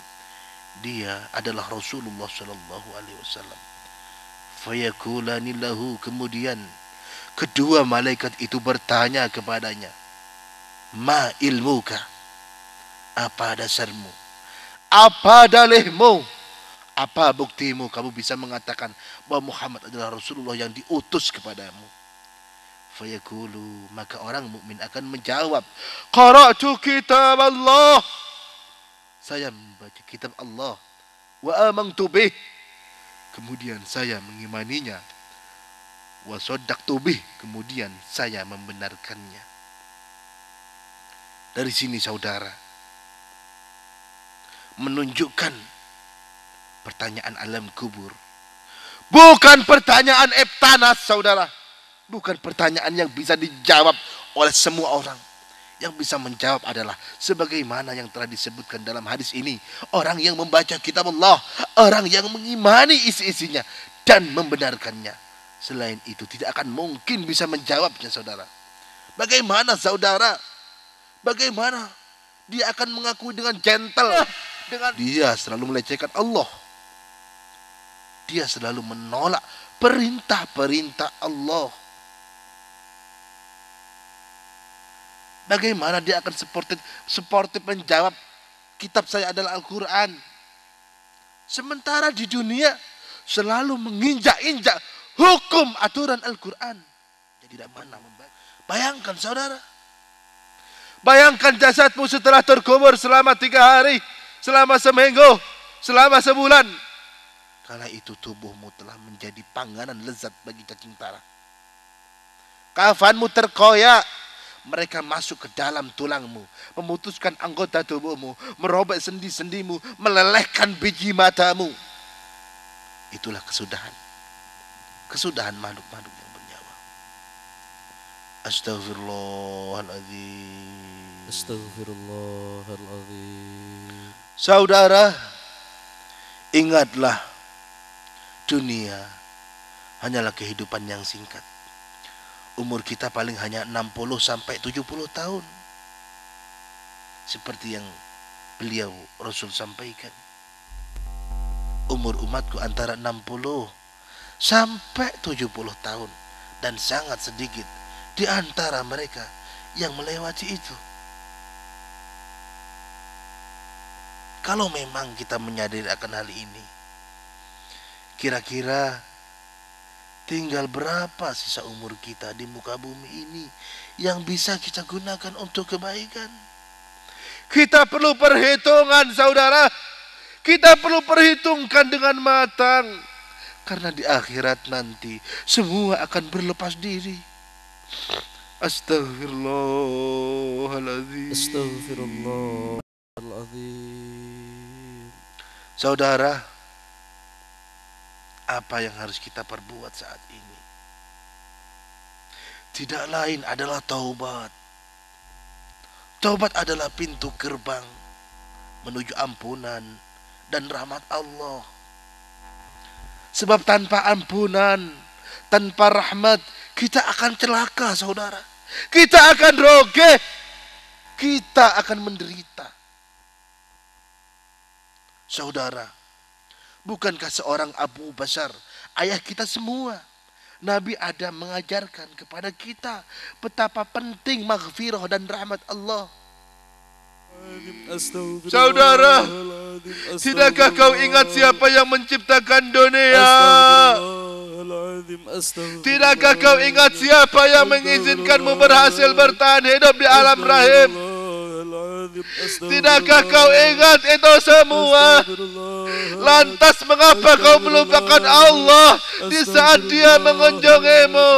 Dia adalah Rasulullah sallallahu alaihi wasallam. Fayaqulani lahu. Kemudian kedua malaikat itu bertanya kepadanya, Ma ilmuka? Apa dasarmu? Apa dalihmu? Apa buktimu kamu bisa mengatakan bahwa Muhammad adalah Rasulullah yang diutus kepadamu? Fayaqulu, maka orang mukmin akan menjawab, Qara'tu kitab Allah. Saya membaca kitab Allah. Wa amantu bih. Kemudian saya mengimaninya. Wa saddaqtu bih. Kemudian saya membenarkannya. Dari sini saudara, menunjukkan pertanyaan alam kubur bukan pertanyaan eptanas, saudara. Bukan pertanyaan yang bisa dijawab oleh semua orang. Yang bisa menjawab adalah sebagaimana yang telah disebutkan dalam hadis ini. Orang yang membaca kitab Allah, orang yang mengimani isi-isinya dan membenarkannya. Selain itu tidak akan mungkin bisa menjawabnya, saudara. Bagaimana saudara? Bagaimana dia akan mengakui dengan gentle? Dia selalu melecehkan Allah. Dia selalu menolak perintah-perintah Allah. Bagaimana dia akan sportif menjawab kitab saya adalah Al-Quran. Sementara di dunia selalu menginjak-injak hukum aturan Al-Quran. Jadi tidak pernah membaca. Bayangkan saudara. Bayangkan jasadmu setelah terkubur selama 3 hari, selama seminggu, selama sebulan. Kala itu tubuhmu telah menjadi panganan lezat bagi cacing tanah. Kafanmu terkoyak. Mereka masuk ke dalam tulangmu, memutuskan anggota tubuhmu, merobek sendi-sendimu, melelehkan biji matamu. Itulah kesudahan. Kesudahan makhluk-makhluk yang bernyawa. Astaghfirullahaladzim. Astaghfirullahaladzim. Saudara, ingatlah, dunia hanyalah kehidupan yang singkat. Umur kita paling hanya 60 sampai 70 tahun. Seperti yang beliau Rasul sampaikan. Umur umatku antara 60 sampai 70 tahun. Dan sangat sedikit di antara mereka yang melewati itu. Kalau memang kita menyadari akan hal ini, kira-kira tinggal berapa sisa umur kita di muka bumi ini yang bisa kita gunakan untuk kebaikan? Kita perlu perhitungan, saudara. Kita perlu perhitungkan dengan matang. Karena di akhirat nanti semua akan berlepas diri. Astaghfirullahaladzim. Astaghfirullahaladzim. Saudara, apa yang harus kita perbuat saat ini? Tidak lain adalah taubat. Taubat adalah pintu gerbang menuju ampunan dan rahmat Allah. Sebab tanpa ampunan, tanpa rahmat, kita akan celaka, saudara. Kita akan roge. Kita akan menderita. Saudara, bukankah seorang Abu Basar, ayah kita semua, Nabi Adam mengajarkan kepada kita betapa penting maghfirah dan rahmat Allah. Saudara, tidakkah kau ingat siapa yang menciptakan dunia? Tidakkah kau ingat siapa yang mengizinkanmu berhasil bertahan hidup di alam rahim? Tidakkah kau ingat itu semua? Lantas mengapa kau melupakan Allah di saat Dia mengunjungimu?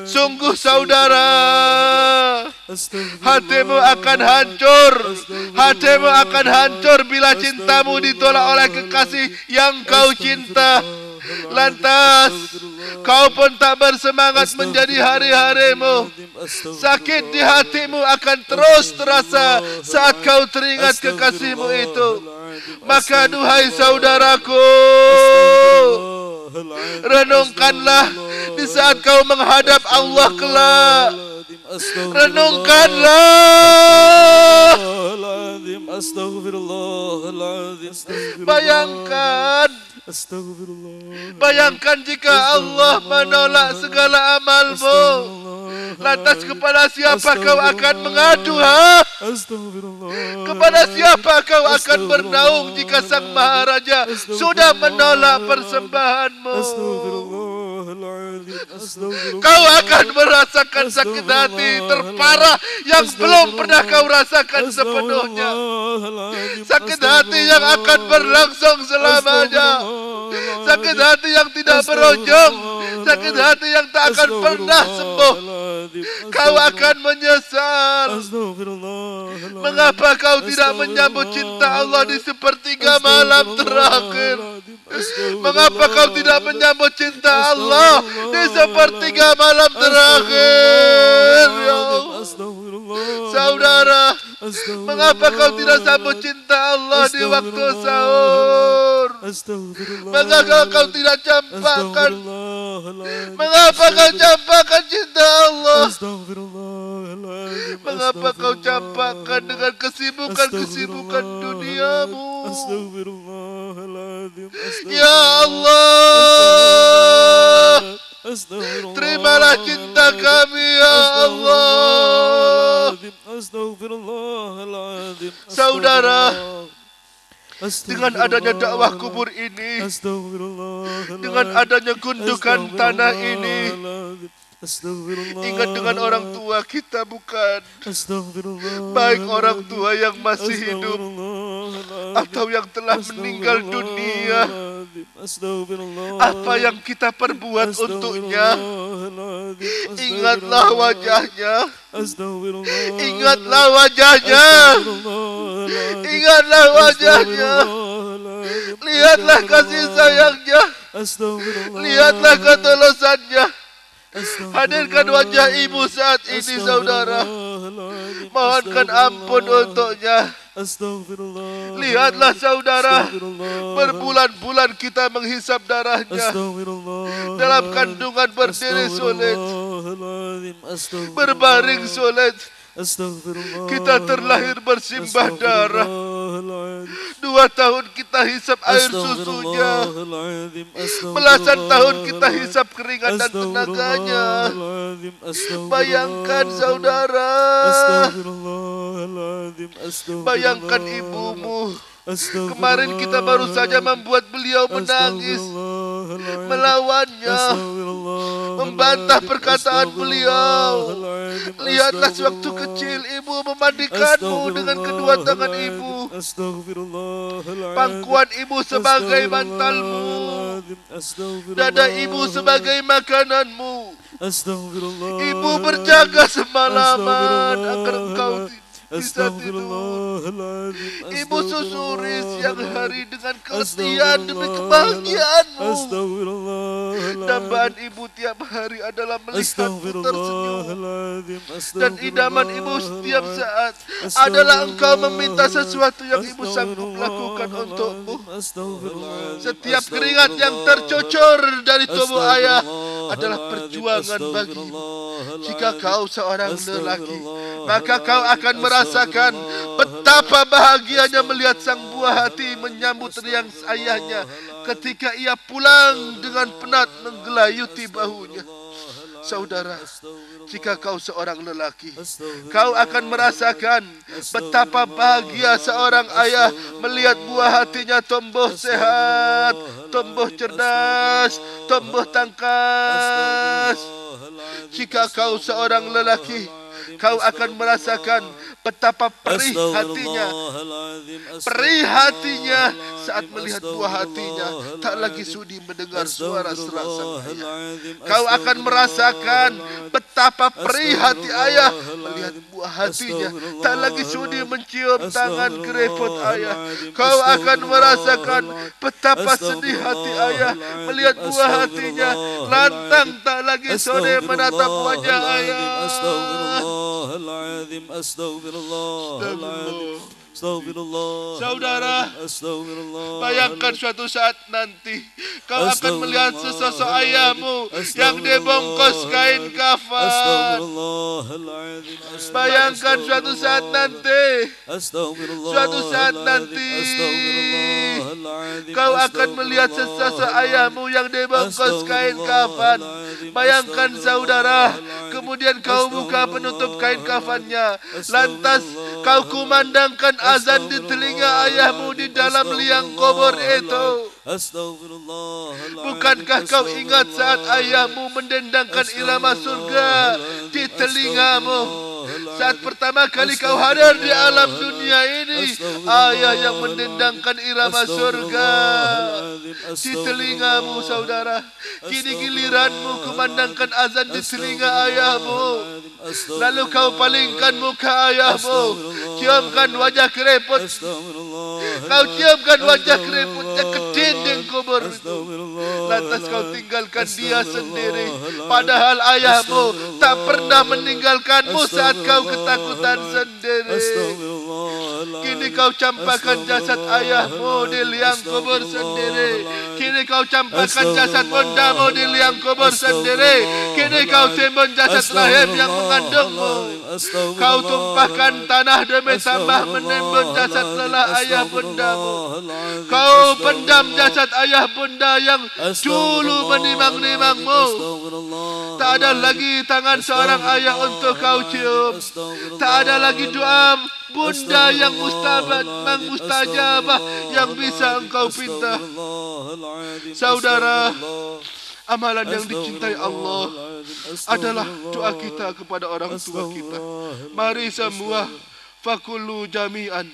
Sungguh saudara, hatimu akan hancur. Hatimu akan hancur bila cintamu ditolak oleh kekasih yang kau cinta. Lantas kau pun tak bersemangat menjadi hari-harimu. Sakit di hatimu akan terus terasa saat kau teringat kekasihmu itu. Maka duhai saudaraku, renungkanlah di saat kau menghadap Allah kelak. Renungkanlah. Bayangkan, bayangkan jika Allah menolak segala amalmu, lantas kepada siapa kau akan mengadu? Kepada siapa kau akan bernaung jika Sang Maharaja sudah menolak persembahanmu? Kau akan merasakan sakit hati terparah yang belum pernah kau rasakan sepenuhnya. Sakit hati yang akan berlangsung selamanya. Sakit hati yang tidak berujung. Sakit hati yang tak akan pernah sembuh. Kau akan menyesal. Mengapa kau tidak menyambut cinta Allah di sepertiga malam terakhir? Mengapa kau tidak menyambut cinta Allah di sepertiga malam terakhir? Ya Allah. Saudara, mengapa kau tidak sambut cinta Allah di waktu sahur? Mengapa kau tidak campakkan? Mengapa kau campakkan cinta Allah? Mengapa kau campakkan dengan kesibukan-kesibukan duniamu? Ya Allah, terimalah cinta kami ya Allah. Saudara, dengan adanya dakwah kubur ini, dengan adanya gundukan tanah ini, ingat dengan orang tua kita bukan, baik orang tua yang masih hidup atau yang telah meninggal dunia, apa yang kita perbuat untuknya, ingatlah wajahnya, ingatlah wajahnya, ingatlah wajahnya, lihatlah kasih sayangnya, lihatlah ketulusannya. Hadirkan wajah ibu saat ini saudara, mohonkan ampun untuknya. Lihatlah saudara, berbulan-bulan kita menghisap darahnya, dalam kandungan berdiri sulit, berbaring sulit. Kita terlahir bersimbah darah, 2 tahun kita hisap air susunya, belasan tahun kita hisap keringat dan tenaganya. Bayangkan saudara, bayangkan ibumu. Kemarin kita baru saja membuat beliau menangis, melawannya, membantah perkataan beliau. Lihatlah sewaktu kecil ibu memandikanmu dengan kedua tangan ibu, pangkuan ibu sebagai bantalmu, dada ibu sebagai makananmu. Ibu berjaga semalaman agar engkau bisa tidur. Ibu susuri siang hari dengan keletihan demi kebahagiaanmu. Dambaan ibu tiap hari adalah melihatmu tersenyum, dan idaman ibu setiap saat adalah engkau meminta sesuatu yang ibu sanggup lakukan untukmu. Setiap keringat yang tercocor dari tubuh ayah adalah perjuangan bagimu. Jika kau seorang lelaki, maka kau akan merasakan betapa bahagianya melihat sang buah hati menyambut riang ayahnya ketika ia pulang dengan penat menggelayuti bahunya. Saudara, jika kau seorang lelaki, kau akan merasakan betapa bahagia seorang ayah melihat buah hatinya tumbuh sehat, tumbuh cerdas, tumbuh tangkas. Jika kau seorang lelaki, kau akan merasakan betapa perih hatinya saat melihat buah hatinya tak lagi sudi mendengar suara serak sang ayah. Kau akan merasakan betapa perih hati ayah melihat buah hatinya tak lagi sudi mencium tangan kereput ayah. Kau akan merasakan betapa sedih hati ayah melihat buah hatinya lantang tak lagi sudi menatap wajah ayah. Saudara, bayangkan suatu saat nanti kau akan melihat sesosok ayahmu yang dibungkus kain kafan. Bayangkan suatu saat nanti kau akan melihat sesosok ayahmu yang dibungkus kain kafan. Bayangkan saudara, kemudian kau buka penutup kain kafannya, lantas kau kumandangkan azan di telinga ayahmu di dalam liang kubur itu. Bukankah kau ingat saat ayahmu mendendangkan irama surga di telingamu? Saat pertama kali kau hadir di alam dunia ini, ayah yang mendendangkan irama surga di telingamu saudara. Kini giliranmu kumandangkan azan di telinga ayahmu. Lalu kau palingkan muka ayahmu, ciumkan wajah kereput. Kau ciumkan wajah kereputnya ke dinding kubur itu. Lantas kau tinggalkan dia sendiri, padahal ayahmu tak pernah meninggalkanmu saat kau ketakutan sendiri. Kini kau campakkan jasad ayahmu di liang kubur sendiri. Kini kau campakkan jasad bundamu di liang kubur sendiri. Kini kau timbun jasad rahim yang mengandungmu. Kau tumpahkan tanah demi tambah menimbun jasad lelah ayah bundamu. Kau pendam jasad ayah bunda yang dulu menimang-nimangmu. Tak ada lagi tangan seorang ayah untuk kau cium. Tak ada lagi doa bunda yang mustajabah yang bisa engkau pinta. Saudara, amalan yang dicintai Allah adalah doa kita kepada orang tua kita. Mari semua fakulu jami'an.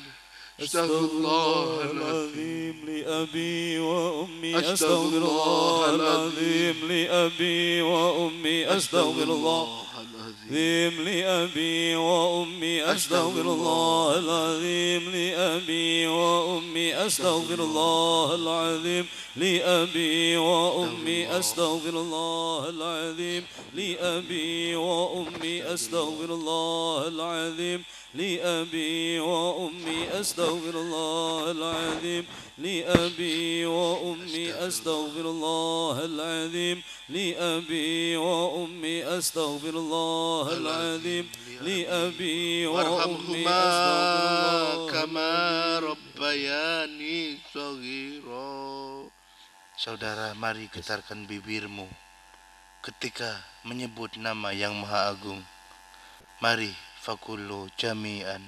Astaghfirullahaladzim li abi wa ummi. Astaghfirullahaladzim li abi wa ummi. Astaghfirullahaladzim li abi wa ummi. Astaghfirullahaladzim li abi wa ummi. Astaghfirullahaladzim li abi wa ummi. Astaghfirullahaladzim li abi wa ummi. Astaghfirullahaladzim لأبي وأمي أستغفر الله العظيم لأبي وأمي أستغفر الله العظيم لأبي وأمي أستغفر الله العظيم لأبي وأمي كما ربياني صغيرا. Saudara, mari getarkan bibirmu ketika menyebut nama yang Maha Agung. Mari fakulu jami'an.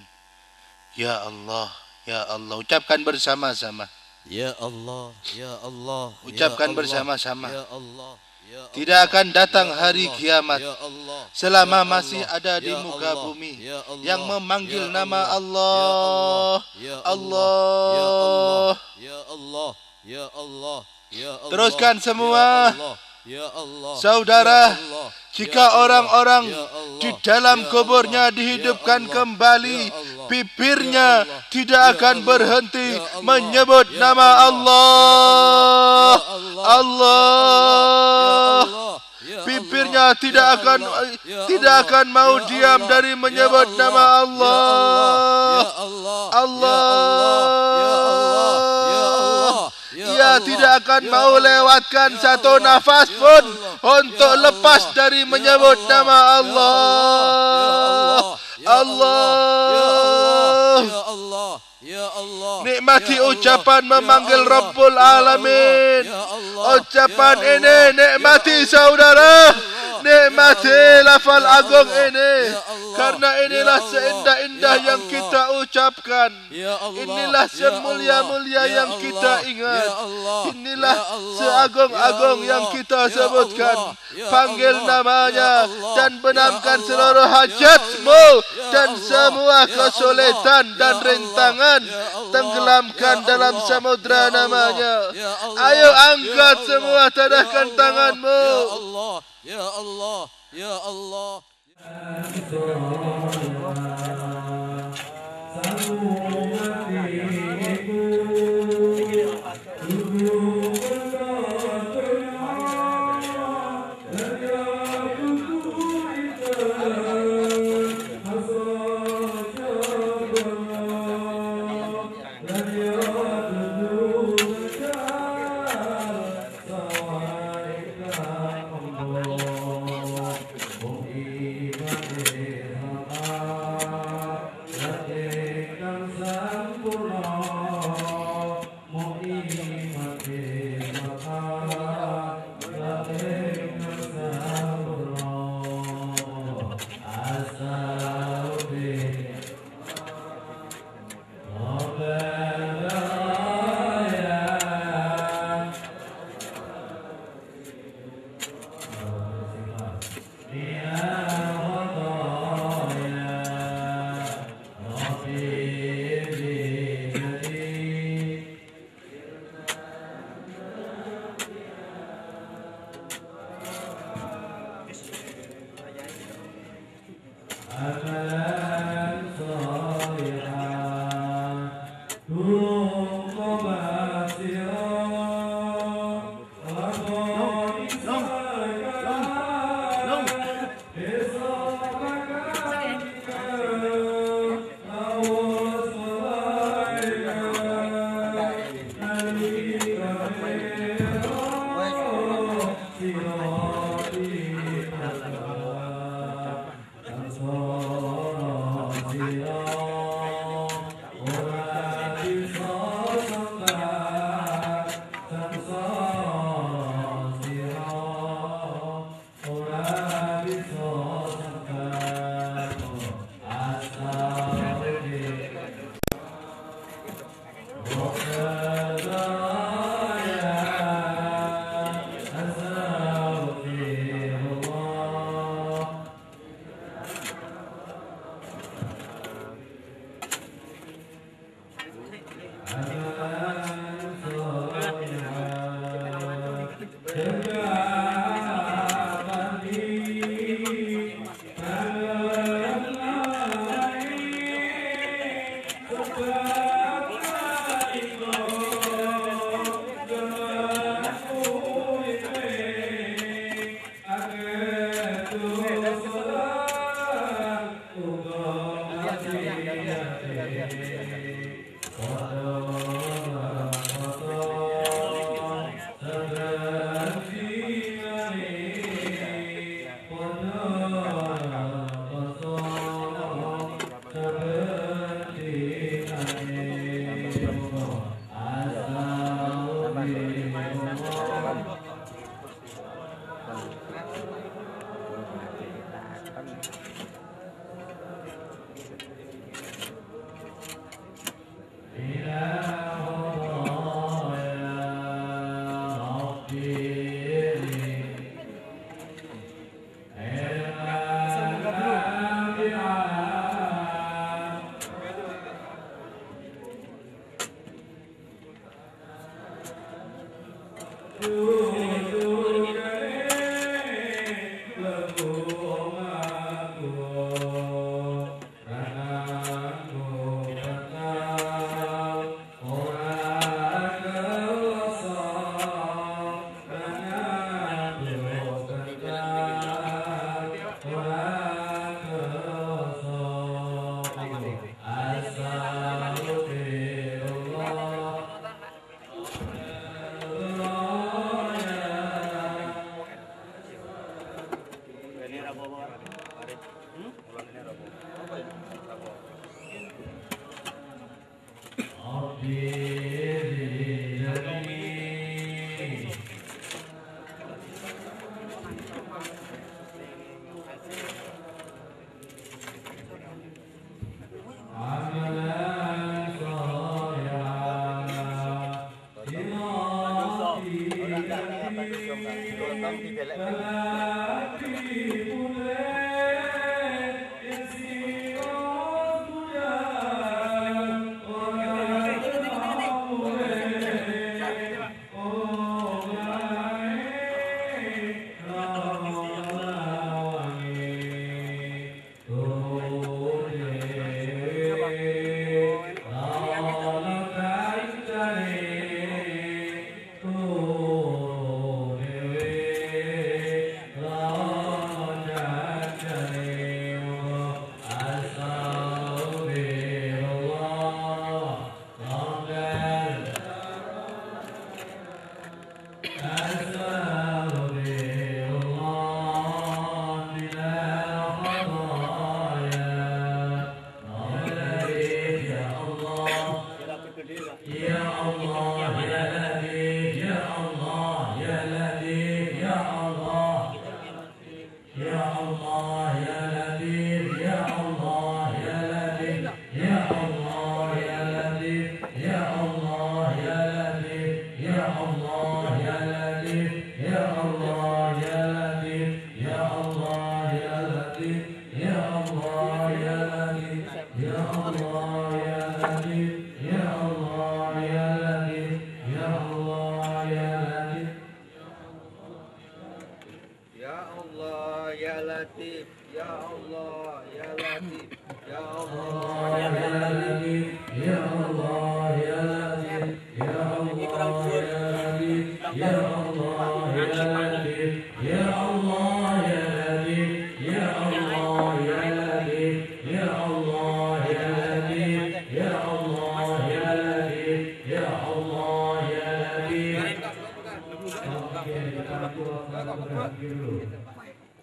Ya Allah, ya Allah. Ucapkan bersama-sama. Ya Allah, ya Allah. Ucapkan bersama-sama. Ya Allah, ya Allah. Tidak akan datang hari kiamat Ya Allah, selama ya masih Allah, ada di ya muka Allah, bumi ya Allah, yang memanggil ya nama Allah, Allah. ya Allah. Ya Allah, ya Allah, ya Allah. Teruskan semua. Ya Allah, ya Allah. Saudara, Ya Allah, jika orang-orang ya Allah, di dalam ya kuburnya Allah, dihidupkan ya Allah, kembali, ya Allah, bibirnya ya Allah, tidak ya akan Allah, berhenti ya Allah, menyebut ya nama Allah, Allah. ya Allah, Allah. ya Bibirnya Allah, tidak ya akan Allah, ya tidak Allah, akan mau ya diam Allah, dari menyebut ya nama Allah, Allah. ya Allah, Allah. ya Allah, ya Allah, ya Ia Allah, tidak akan ya mau Allah, lewatkan ya satu Allah, nafas ya pun Allah, untuk ya lepas Allah, dari ya menyebut Allah, nama ya Allah. ya Allah, ya Allah, Allah. ya Allah, ya Allah. Nikmati Ya Allah, ucapan ya memanggil Allah, Rabbul ya Allah, Alamin. ya Allah, Ucapan ya ini Allah, nikmati ya saudara. Allah, Nikmati ya Allah, lafal ya agung Allah, ini. ya Allah, Karena inilah ya Allah, seindah-indah ya yang Allah, kita ucapkan. Ya Allah, Inilah ya semulia-mulia Allah, yang ya kita Allah, ingat. ya Allah, Inilah ya Allah, seagung-agung ya yang Allah, kita ya sebutkan. Allah, ya Panggil Allah, namanya ya Allah, dan benamkan ya seluruh Allah, hajatmu ya dan Allah, semua ya kesulitan Allah, dan ya rintangan. Allah, ya Tenggelamkan Allah, dalam ya samudra Allah, namanya. ya Allah, Ayo ya angkat Allah, semua, tadahkan ya Allah, tanganmu. Ya Allah, ya Allah, ya Allah.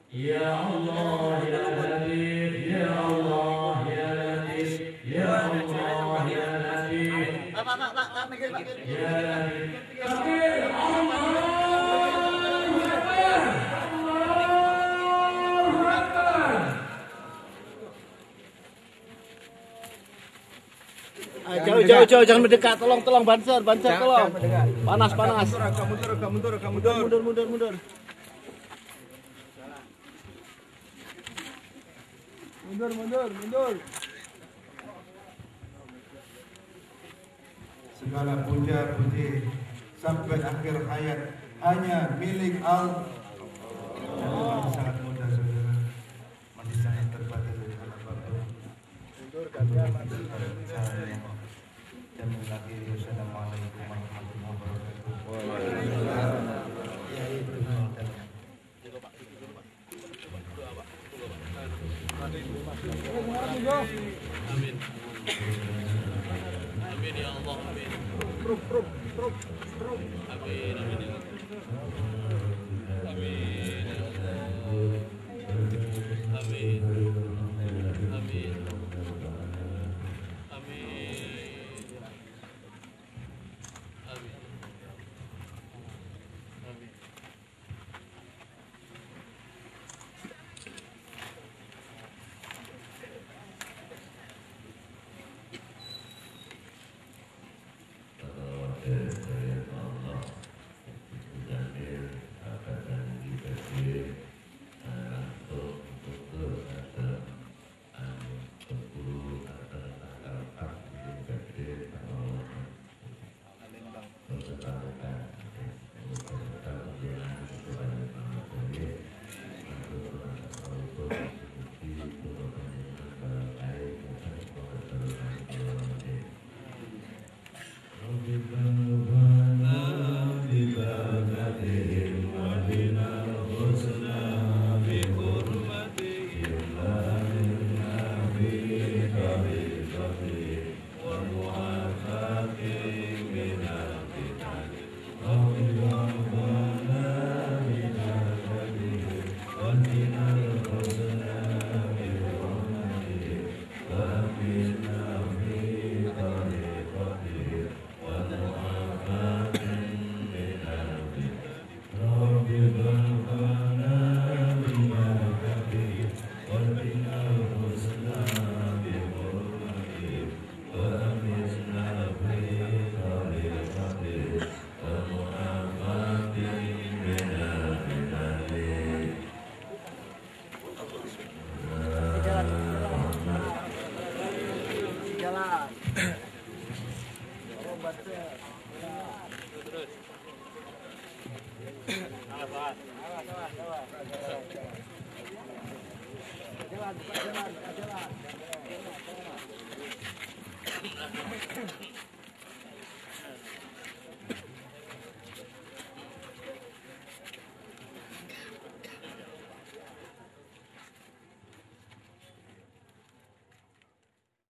Ya Allah ya Latif, Ya Allah ya Latif. Jauh, jangan mendekat. Tolong banser, tolong. Panas. Mundur. Mundur. Segala puja-puji sampai akhir hayat hanya milik Allah. Masih sangat muda saudara, masih sangat terbatas dari anak bapak. Dan lagi Assalamualaikum warahmatullahi wabarakatuh. Amin. Amin ya Allah. Amin. Amin. Jalan.